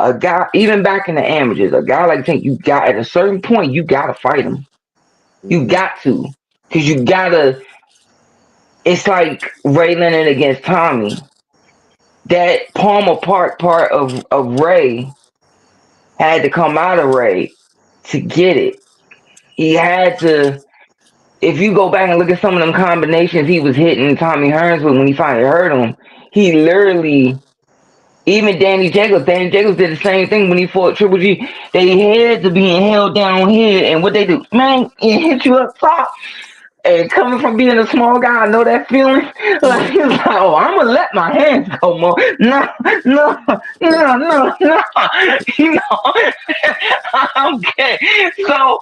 A guy, even back in the amateurs, a guy like Tank, you got at a certain point you gotta fight him. You got to, because you gotta. It's like Ray Leonard against Tommy. That Palmer Park part of Ray had to come out of Ray to get it. He had to. If you go back and look at some of them combinations he was hitting Tommy Hearns with when he finally hurt him, he literally. Even Danny Jacobs did the same thing when he fought Triple G. They had to be held down here, and what they do, man, it hit you up top. And coming from being a small guy, I know that feeling. Like it's like, oh, I'm gonna let my hands go more. No. You know, okay. So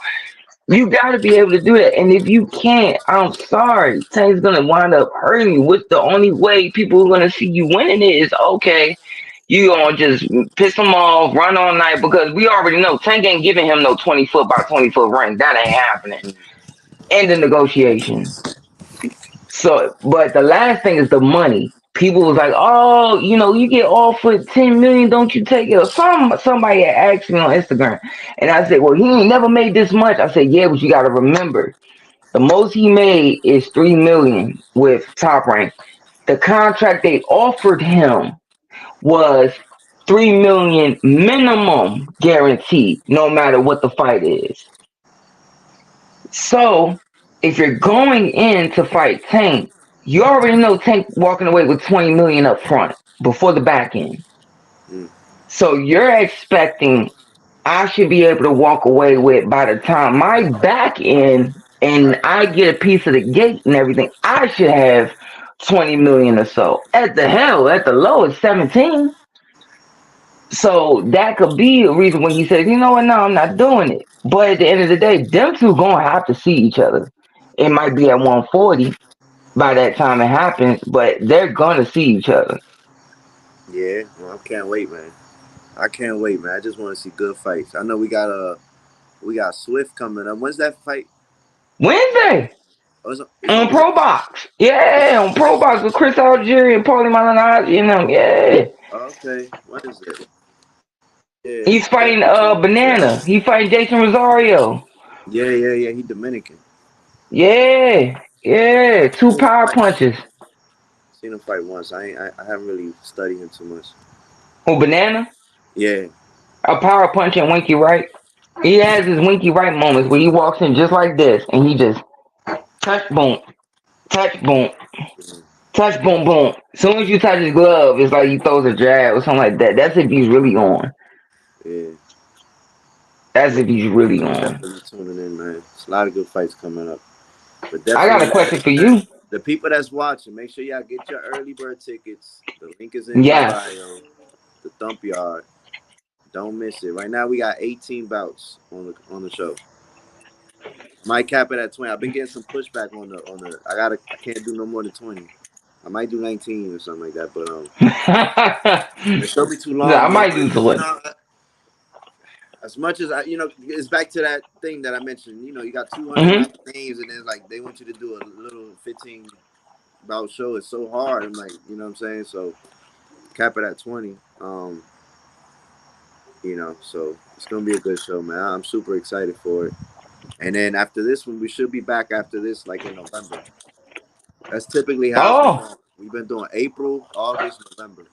you got to be able to do that. And if you can't, I'm sorry, Tank's gonna wind up hurting you. What's the only way people are gonna see you winning it is okay. You gonna just piss him off, run all night because we already know Tank ain't giving him no 20-foot by 20-foot ring. That ain't happening. End the negotiation. So, but the last thing is the money. People was like, "Oh, you get offered 10 million, don't you take it?" Or somebody had asked me on Instagram, and I said, "Well, he ain't never made this much." I said, "Yeah, but you got to remember, the most he made is 3 million with Top Rank. The contract they offered him was 3 million minimum guaranteed, no matter what the fight is. So if you're going in to fight Tank, you already know Tank walking away with 20 million up front before the back end. So you're expecting I should be able to walk away with by the time my back end and I get a piece of the gate and everything, I should have 20 million or so. At the lowest 17. So that could be a reason when he says, you know what, no, I'm not doing it. But at the end of the day, them two gonna have to see each other. It might be at 140 by that time it happens, but they're gonna see each other. Yeah, well, I can't wait, man. I can't wait, man. I just want to see good fights. I know we got Swift coming up. When's that fight? Wednesday Oh, it's on on Pro Box. Yeah, on Pro Box with Chris Algieri and Paulie Malignaggi, yeah. Okay, what is it? Yeah, He's fighting definitely tune in for Banana. that. He fighting Jason Rosario. Yeah. He Dominican. Yeah. I Two seen him power fight. punches. Seen him fight once. I haven't really studied him too much. Who, Banana? Yeah. A power punch and Winky right. He has his Winky right moments where he walks in just like this and he just touch boom, touch boom, touch boom boom. As soon as you touch his glove, it's like he throws a jab or something like that. That's if he's really on. Yeah. That's Yeah. if he's really I'm on. definitely tuning in, man. There's a lot of good fights coming up. But I got definitely, a question for you. the people that's watching, make sure y'all get your early bird tickets. The link is in my Yes. bio. The Thump Yard. Don't miss it. Right now we got 18 bouts on the show. Might cap it at 20. I've been getting some pushback on the. I can't do no more than 20. I might do 19 or something like that, but the show be too I long, man. might do But, to it. as much as it's back to that thing that I mentioned. You got 290 Mm-hmm. names, and then like they want you to do a little 15 bout show. It's so hard. I'm like, you know what I'm saying? So cap it at 20. So it's gonna be a good show, man. I'm super excited for it. And then after this one, we should be back after this, like in November. That's typically how it's been Oh, going. We've been doing April, August, November.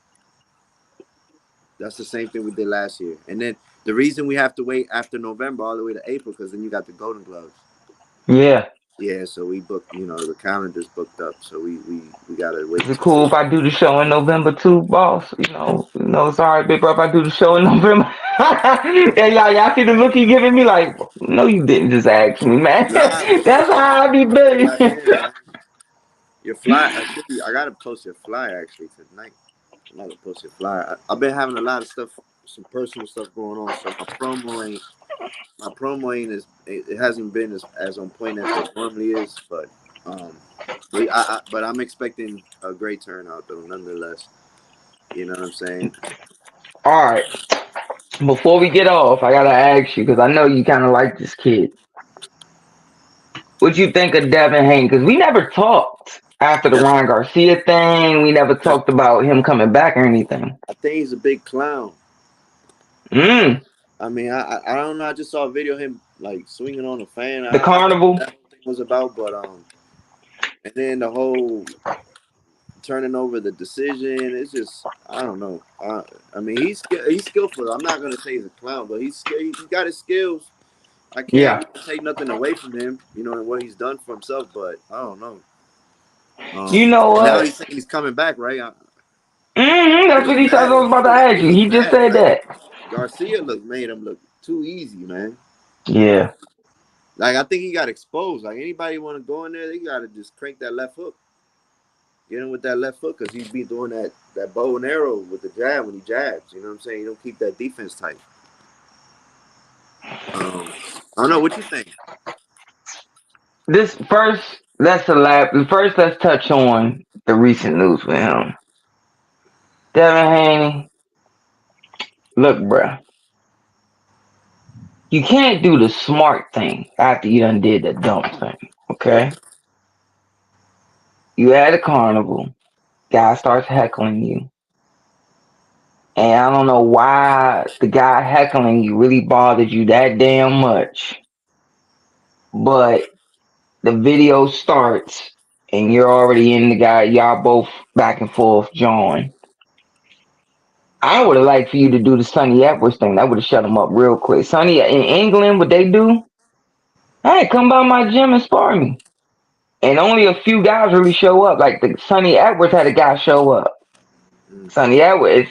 That's the same thing we did last year. And then the reason we have to wait after November all the way to April, because then you got the Golden Gloves. yeah. Yeah, so we booked. You know, the calendar's booked up, so we gotta wait. Is it cool if I do the show in November too, boss? It's all right, big bro, if I do the show in November. Yeah, y'all see the look he giving me like, no, you didn't just ask me, man. Nah, That's how I be yeah, busy. man. Your fly. I gotta post your fly actually tonight. I'm not gonna post your fly. I've been having a lot of stuff, some personal stuff going on, so my promo ain't it hasn't been as on point as it normally is, but um, but I'm expecting a great turnout though, nonetheless. You know what I'm saying? All right, before we get off, I gotta ask you because I know you kind of like this kid. What you think of Devin Haney? Because we never talked after the Yeah, Ryan Garcia thing. We never yeah. talked about him coming back or anything. I think he's a big clown. Mm, I mean, I don't know. I just saw a video of him like swinging on a fan. the I don't know what carnival. that whole thing was about, but and then the whole turning over the decision. It's just I don't know. I mean, he's skillful. I'm not gonna say he's a clown, but he got his skills. I can't Yeah. take nothing away from him, and what he's done for himself. But I don't know. You know And now what? he's saying he's coming back, right? He That's what looked he said. I bad. was about to ask He you. He looked just bad. said Like that. Garcia made him look too easy, man. Yeah. Like I think he got exposed. Like anybody want to go in there, they gotta just crank that left hook. Get him with that left foot because he's been doing that bow and arrow with the jab when he jabs. You know what I'm saying? You don't keep that defense tight. I don't know. What you think? This first, let's touch on the recent news with him. Devin Haney, look, bruh, you can't do the smart thing after you done did the dumb thing, Right. okay? You at a carnival, guy starts heckling you, and I don't know why the guy heckling you really bothered you that damn much, but the video starts and you're already in the guy, y'all both back and forth, John. I would have liked for you to do the Sonny Edwards thing. That would have shut him up real quick. Sonny, in England, what they do? Hey, come by my gym and spar me. And only a few guys really show up. Like the Sonny Edwards had a guy show up. Mm. Sonny Edwards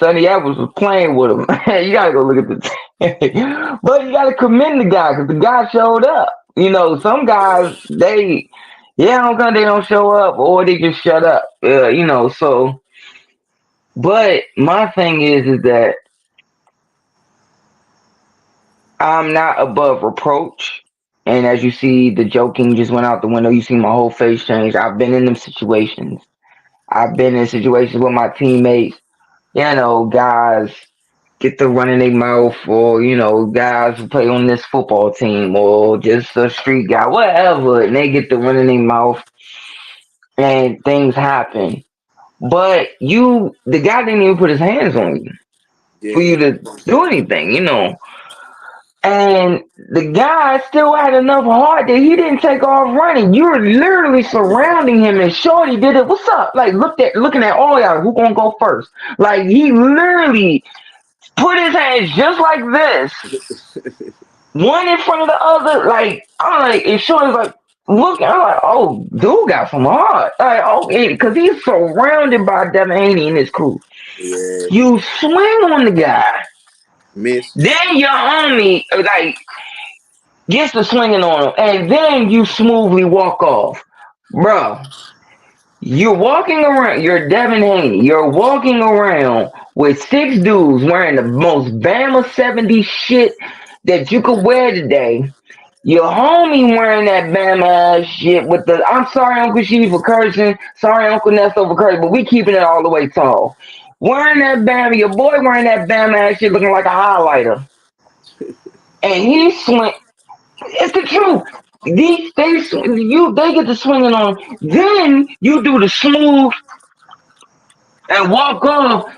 was playing with him. You gotta go look at the but you gotta commend the guy because the guy showed up. Some guys they don't show up or they just shut up. So but my thing is that I'm not above reproach. And as you see, the joking just went out the window. You see my whole face change. I've been in them situations. I've been in situations with my teammates, guys get to running their mouth, or, guys who play on this football team, or just a street guy, whatever, and they get to running their mouth and things happen. But the guy didn't even put his hands on you for Yeah. you to do anything. And the guy still had enough heart that he didn't take off running. You were literally surrounding him, and Shorty did it. What's up? Like, looking at all y'all. Who gonna go first? Like, he literally put his hands just like this, one in front of the other. Like, I'm like, and Shorty's like, look. I'm like, oh, dude got some heart. Like, okay, because he's surrounded by Devin Haney and his crew. Yeah. You swing on the guy, Miss. then your homie, like, gets to swinging on him, and then you smoothly walk off. Bro, you're walking around, you're Devin Haney, you're walking around with six dudes wearing the most Bama 70 shit that you could wear today. Your homie wearing that Bama ass shit with I'm sorry, Uncle She for cursing, sorry, Uncle Nesto for cursing, but we keeping it all the way tall. Wearing that Bama, your boy wearing that Bama ass shit looking like a highlighter. And he swing. It's the truth. They get to swinging on. Then you do the smooth and walk off.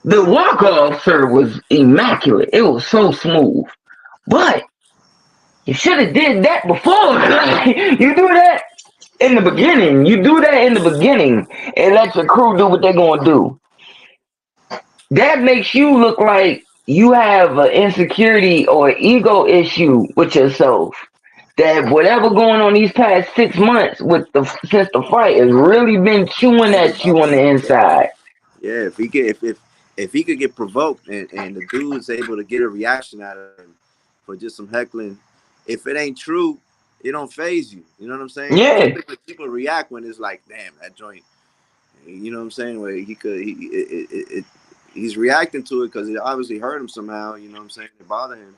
The walk off, sir, was immaculate. It was so smooth. But you should have did that before. You do that in the beginning. You do that in the beginning and let your crew do what they're gonna do. That makes you look like you have an insecurity or ego issue with yourself. that whatever going on these past 6 months since the fight has really been chewing at you on the inside. Yeah, if he get if he could get provoked and the dude's able to get a reaction out of him for just some heckling, if it ain't true, it don't phase you. You know what I'm saying? Yeah. People react when it's like, damn, that joint. You know what I'm saying? Where he's reacting to it because it obviously hurt him somehow. You know what I'm saying? It bothered him.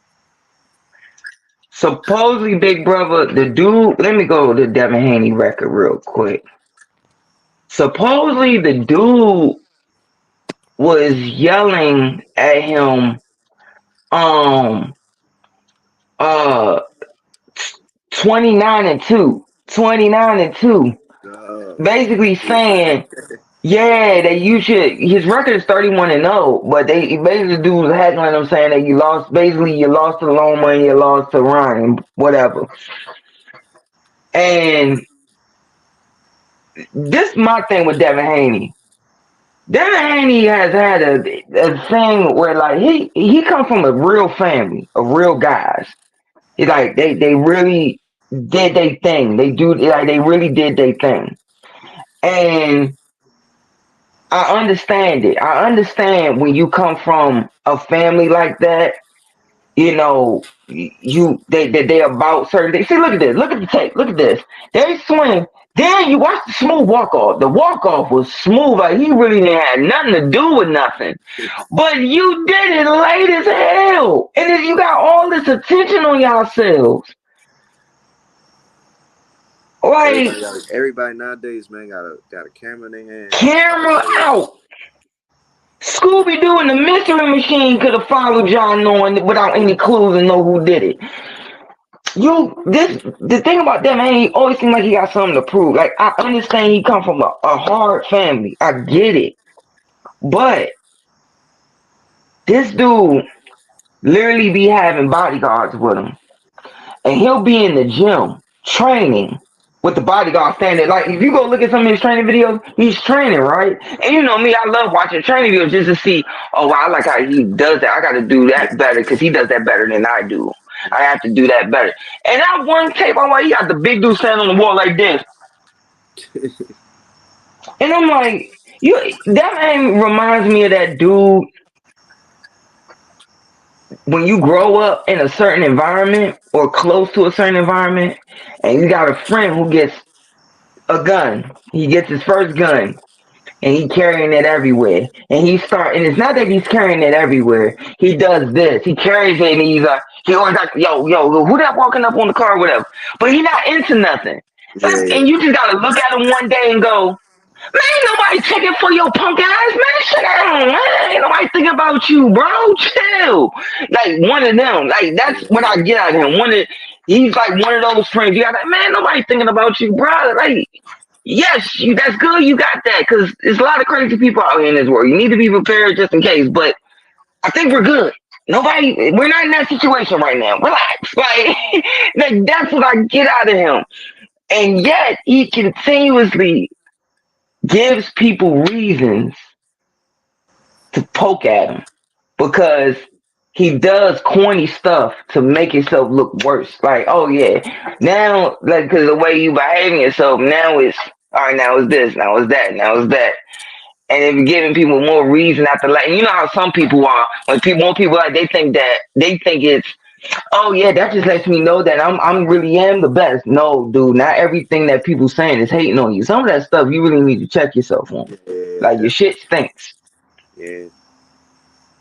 Supposedly, big brother, the dude. Let me go to the Devin Haney record real quick. Supposedly, the dude was yelling at him. Uh 29-2. 29-2. Basically saying, yeah, that you should. His record is 31-0, but they basically dude was heckling him saying that you lost. Basically, you lost to Loma and you lost to Ryan, whatever. And this is my thing with Devin Haney. Devin Haney has had a thing where like he comes from a real family of real guys. He like they really did their thing. They really did their thing. And I understand it. I understand when you come from a family like that, you know, they about certain things. See, look at this. Look at the tape. Look at this. They swing. Then you watch the smooth walk off. The walk off was smooth. Like he really didn't have nothing to do with nothing. But you did it late as hell. And then you got all this attention on yourselves. Like Everybody nowadays, man, got a camera in their hand. Camera out. Scooby Doo and the Mystery Machine could have followed y'all knowing without any clues and know who did it. The thing about that man, he always seems like he got something to prove. Like I understand he come from a hard family. I get it. But this dude literally be having bodyguards with him. And he'll be in the gym training with the bodyguard standing. Like if you go look at some of his training videos, he's training, right? And you know me, I love watching training videos just to see, oh, I like how he does that. I got to do that better because he does that better than I do. I have to do that better. And that one tape, I'm like, he got the big dude standing on the wall like this. And I'm like, that man reminds me of that dude when you grow up in a certain environment or close to a certain environment and you got a friend who gets a gun. He gets his first gun and he carrying it everywhere. And it's not that he's carrying it everywhere. He does this. He carries it and he always like, yo, who that walking up on the car or whatever. But he not into nothing. And you just gotta look at him one day and go, man, ain't nobody checking for your punk ass, man. Shut down, man. Ain't nobody thinking about you, bro. Chill. Like one of them. Like that's what I get out of him. He's like one of those friends. You got like, man, nobody thinking about you, bro. Like, yes, that's good. You got that because there's a lot of crazy people out here in this world. You need to be prepared just in case. But I think we're good. We're not in that situation right now. Relax. Like that's what I get out of him. And yet he continuously gives people reasons to poke at him because he does corny stuff to make himself look worse. Like, oh yeah, now like because the way you behaving yourself now is all right. Now it's this. Now it's that. Now it's that. And it's giving people more reason after like you know how some people are when people like they think it's oh yeah, that just lets me know that I'm really am the best. No, dude, not everything that people saying is hating on you. Some of that stuff you really need to check yourself on. Like your shit stinks. Yeah.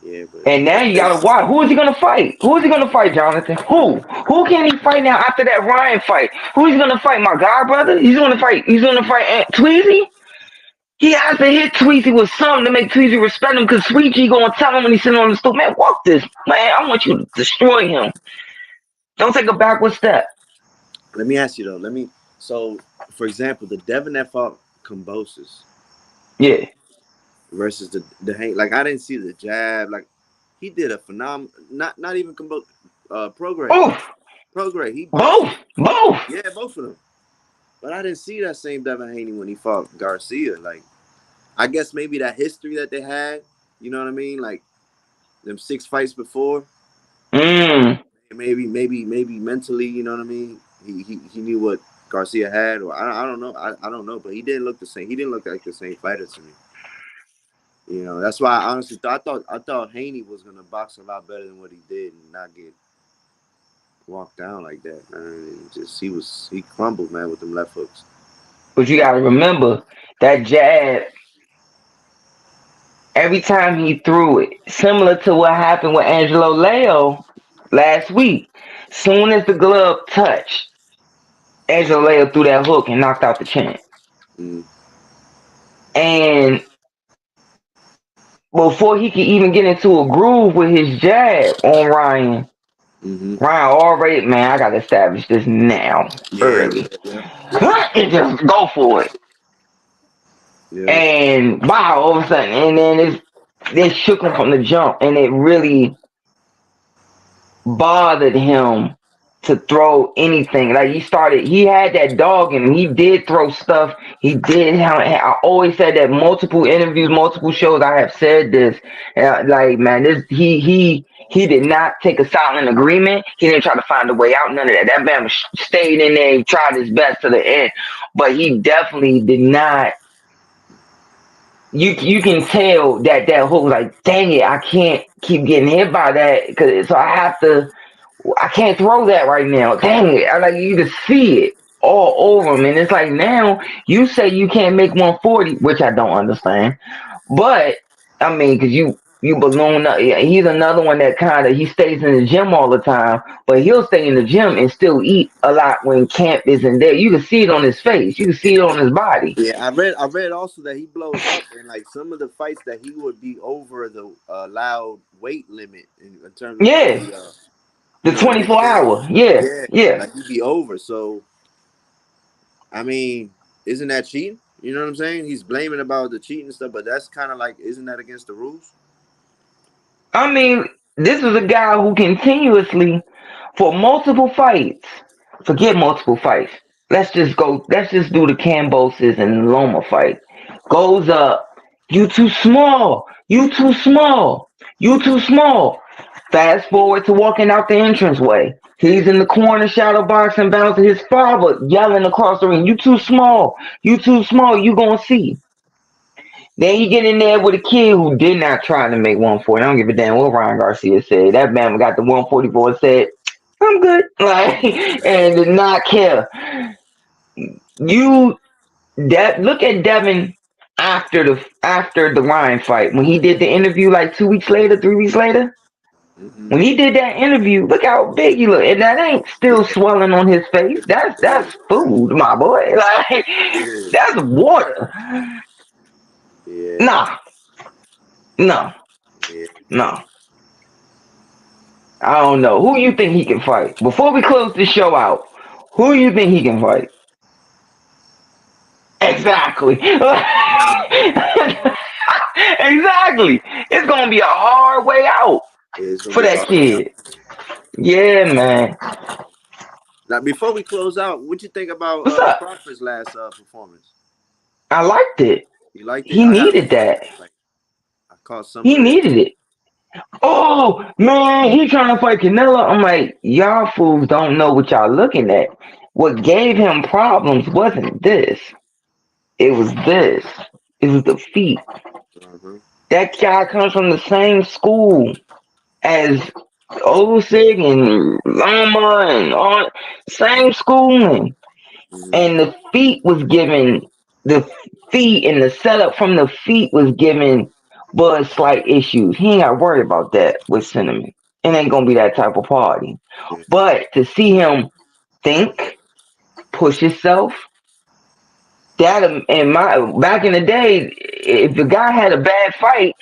Yeah, but and now you gotta watch. Who is he gonna fight? Who is he gonna fight, Jonathan? Who? Who can he fight now after that Ryan fight? Who is he gonna fight? My god brother? He's gonna fight Aunt Tweezy? He has to hit Tweezy with something to make Tweezy respect him because Tweezy gonna tell him when he's sitting on the stool, man, walk this, man. I want you to destroy him. Don't take a backward step. Let me ask you though. So, for example, the Devin that fought Kambosos. Yeah. Versus the Hank. Like I didn't see the jab. Like he did a phenomenal. Not even Prograde. Both. Prograde. He both. Yeah, both of them. But I didn't see that same Devin Haney when he fought Garcia. Like I guess maybe that history that they had. You know what I mean? Like them 6 fights before. Maybe mentally. You know what I mean? he knew what Garcia had, or I don't know. I don't know, but he didn't look the same. He didn't look like the same fighter to me. That's why I honestly I thought Haney was gonna box a lot better than what he did and not get walked down like that, man. He crumbled, man, with them left hooks. But you gotta remember that jab. Every time he threw it, similar to what happened with Angelo Leo last week. Soon as the glove touched, Angelo Leo threw that hook and knocked out the champ. Mm. And before he could even get into a groove with his jab on Ryan, Mm-hmm. Ryan already, man, I gotta establish this now, early. And just go for it. Yeah. And wow, all of a sudden, and then it shook him from the jump, and it really bothered him to throw anything. Like he had that dog in him. He did throw stuff. He did. I always said that multiple interviews, multiple shows. I have said this. Like, man, he did not take a silent agreement. He didn't try to find a way out. None of that. That man stayed in there. He tried his best to the end, but he definitely did not. You can tell that hook was like, dang it, I can't keep getting hit by that, so I can't throw that right now. Dang it. You can see it all over him. And it's like, now you say you can't make 140, which I don't understand. But I mean, because you balloon up. Yeah, he's another one that he stays in the gym all the time, but he'll stay in the gym and still eat a lot when camp isn't there. You can see it on his face. You can see it on his body. Yeah, I read also that he blows up in like some of the fights that he would be over the allowed weight limit in terms of the 24-hour. Yeah. Like he'd be over. So, I mean, isn't that cheating? You know what I'm saying? He's blaming about the cheating and stuff, but that's kind of like, isn't that against the rules? I mean, this is a guy who continuously, for multiple fights, forget multiple fights. Let's just do the Cambosis and Loma fight. Goes up, you too small, you too small, you too small. Fast forward to walking out the entranceway. He's in the corner shadow boxing, bouncing his father, yelling across the ring, you too small, you gonna see. Then you get in there with a kid who did not try to make 140. I don't give a damn what Ryan Garcia said. That man got the 144 and said, I'm good. And did not care. Look at Devin after the Ryan fight. When he did the interview like 2 weeks later, 3 weeks later. Mm-hmm. When he did that interview, look how big he looked. And that ain't still swelling on his face. That's food, my boy. That's water. Yeah. No. I don't know. Who you think he can fight? Before we close this show out, who you think he can fight? Exactly. Exactly. It's going to be a hard way out for that kid. Yeah, man. Now, before we close out, what you think about Crawford's last performance? I liked it. You liked it? He needed that. I caught some. He needed it. Oh, man, he trying to fight Canelo. I'm like, y'all fools don't know what y'all looking at. What gave him problems wasn't this. It was this. It was the feet. Mm-hmm. That guy comes from the same school as Osig and Loma and all. Same schooling. Mm-hmm. And the feet and the setup from the feet was giving Bud slight issues. He ain't got to worry about that with Cinnamon. It ain't going to be that type of party. But to see him think, push himself, back in the day, if the guy had a bad fight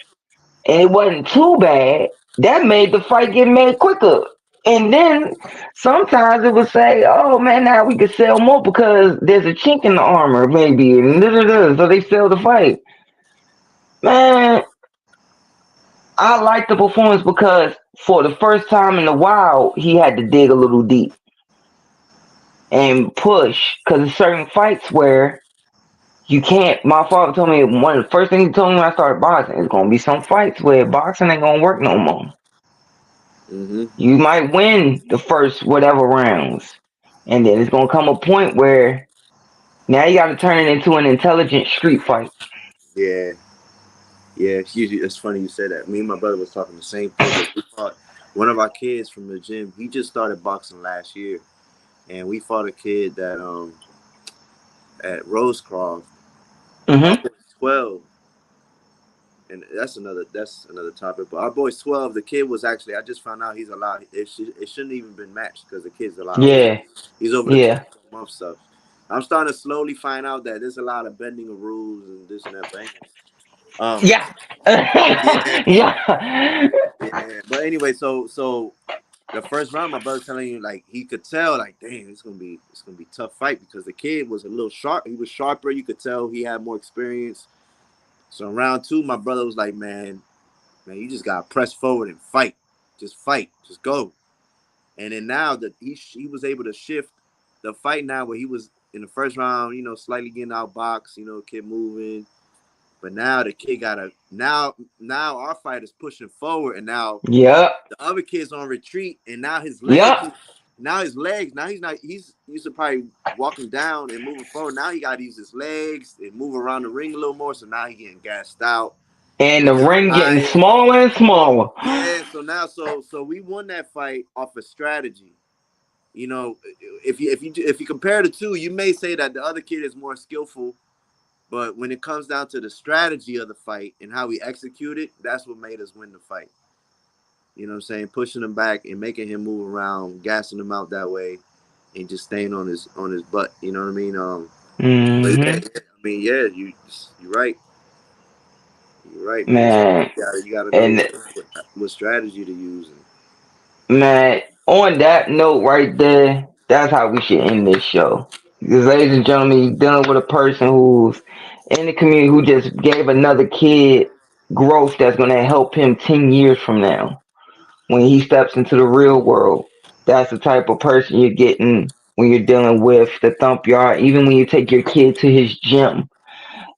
and it wasn't too bad, that made the fight get made quicker. And then sometimes it would say, oh man, now we could sell more because there's a chink in the armor, maybe. And so they sell the fight. Man, I like the performance because for the first time in a while, he had to dig a little deep and push. Because there's certain fights where you can't. My father told me one of the first things he told me when I started boxing is going to be some fights where boxing ain't going to work no more. Mm-hmm. You might win the first whatever rounds, And then it's gonna come a point where now you got to turn it into an intelligent street fight. Yeah, yeah. It's funny you said that. Me and my brother was talking the same thing. 'Cause we fought one of our kids from the gym. He just started boxing last year, and we fought a kid that at Rosecroft. Our Mm-hmm. boy's 12, and that's another topic. But our boy's 12. The kid was actually, I just found out he's allowed. It shouldn't even been matched because the kid's a lot older. Yeah, He's over the yeah, 24-month stuff. I'm starting to slowly find out that there's a lot of bending of rules and this and that. But anyways, um, yeah, yeah, yeah. yeah. But anyway, so the first round, my brother telling you like he could tell like, damn, it's gonna be a tough fight because the kid was a little sharp. He was sharper. You could tell he had more experience. So in round two, my brother was like, man, you just gotta press forward and fight. Just fight. Just go. And then now that he was able to shift the fight now where he was in the first round, slightly getting outboxed, kid moving. But now the kid got now our fight is pushing forward, and now Yep, the other kid's on retreat, and yep. now he's used to probably walking down and moving forward. Now he got to use his legs and move around the ring a little more. So now he getting gassed out. And He the getting ring getting tired. smaller and smaller. Yeah. So now, so we won that fight off of strategy. If you compare the two, you may say that the other kid is more skillful, but when it comes down to the strategy of the fight and how we execute it, that's what made us win the fight. You know what I'm saying? Pushing him back and making him move around, gassing him out that way, and just staying on his butt. You know what I mean? But yeah, Hmm. I mean, yeah, you're right. You're right, man. So Man, you gotta know and what strategy to use. man, on that note right there, that's how we should end this show. Because, ladies and gentlemen, you're dealing with a person who's in the community who just gave another kid growth that's going to help him 10 years from now when he steps into the real world. That's the type of person you're getting when you're dealing with the thump yard. Even when you take your kid to his gym,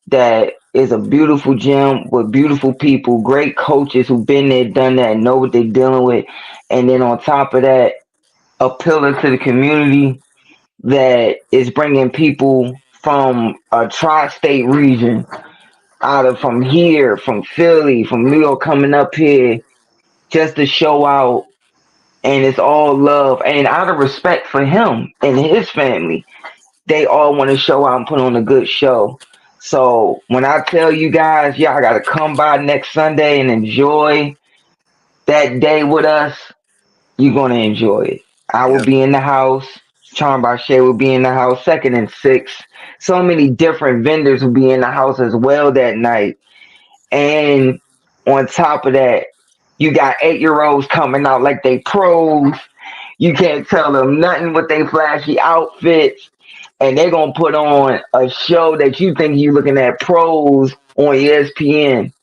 that is a beautiful gym with beautiful people, great coaches who've been there, done that, know what they're dealing with. And then on top of that, appealing to the community that is bringing people from a tri-state region, out of from here, from Philly, from New York, coming up here just to show out. And it's all love and out of respect for him and his family. They all want to show out and put on a good show. So when I tell you guys, y'all got to come by next Sunday and enjoy that day with us, you're going to enjoy it. I will Yep. be in the house. Charm by Shay will be in the house, second and sixth. So many different vendors will be in the house as well that night. And on top of that, you got 8-year-olds coming out like they pros. You can't tell them nothing with they flashy outfits. And they're going to put on a show that you think you looking at pros on ESPN.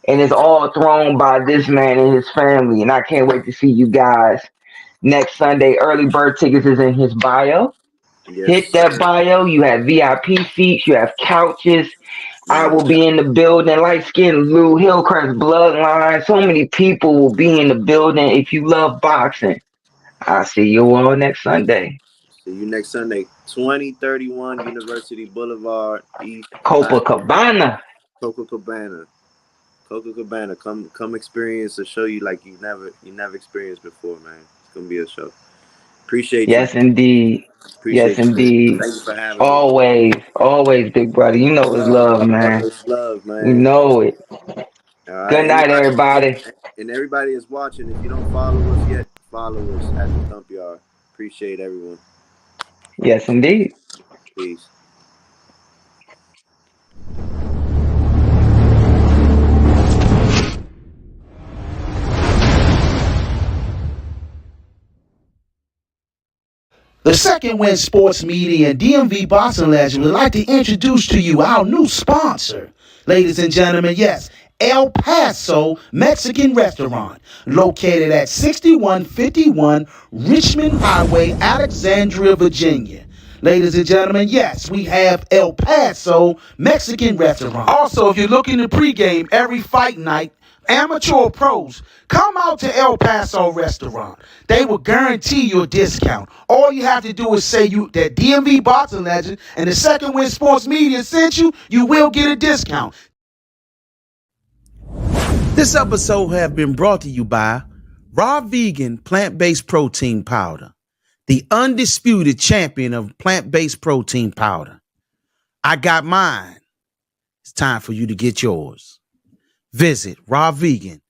And it's all thrown by this man and his family. And I can't wait to see you guys next Sunday. Early bird tickets is in his bio. Yes, Hit that sir. bio. You have VIP seats. You have couches. I Man. will be in the building. Light skinned Lou Hillcrest bloodline. So many people will be in the building. If you love boxing, I'll see you all next Sunday. See you next Sunday, 2031 University Boulevard, East Copacabana. Copacabana. Copacabana. Come experience a show you like you never experienced before, man. It's gonna be a show. Appreciate you. Yes, indeed. Yes, Appreciate you, man. indeed. Thank you for having me. Always, always, big brother. You know it's love, man. It's love, You man. know it. All right, Good night, everybody. and everybody is watching. If you don't follow us yet, follow us at the Thump Yard. Appreciate everyone. Yes, indeed. Peace. The Second Wind Sports Media and DMV Boxing Legend would like to introduce to you our new sponsor. Ladies and gentlemen, yes, El Paso Mexican Restaurant, located at 6151 Richmond Highway, Alexandria, Virginia. Ladies and gentlemen, yes, we have El Paso Mexican Restaurant. Also, if you're looking to pregame every fight night, amateur or pros, come out to El Paso Restaurant. They will guarantee you a discount. All you have to do is say you that DMV Boxing Legend and the Second Wind Sports Media sent you, you will get a discount. This episode has been brought to you by Raw Vegan Plant-Based Protein Powder, the undisputed champion of plant-based protein powder. I got mine. It's time for you to get yours. Visit rawvegan.com.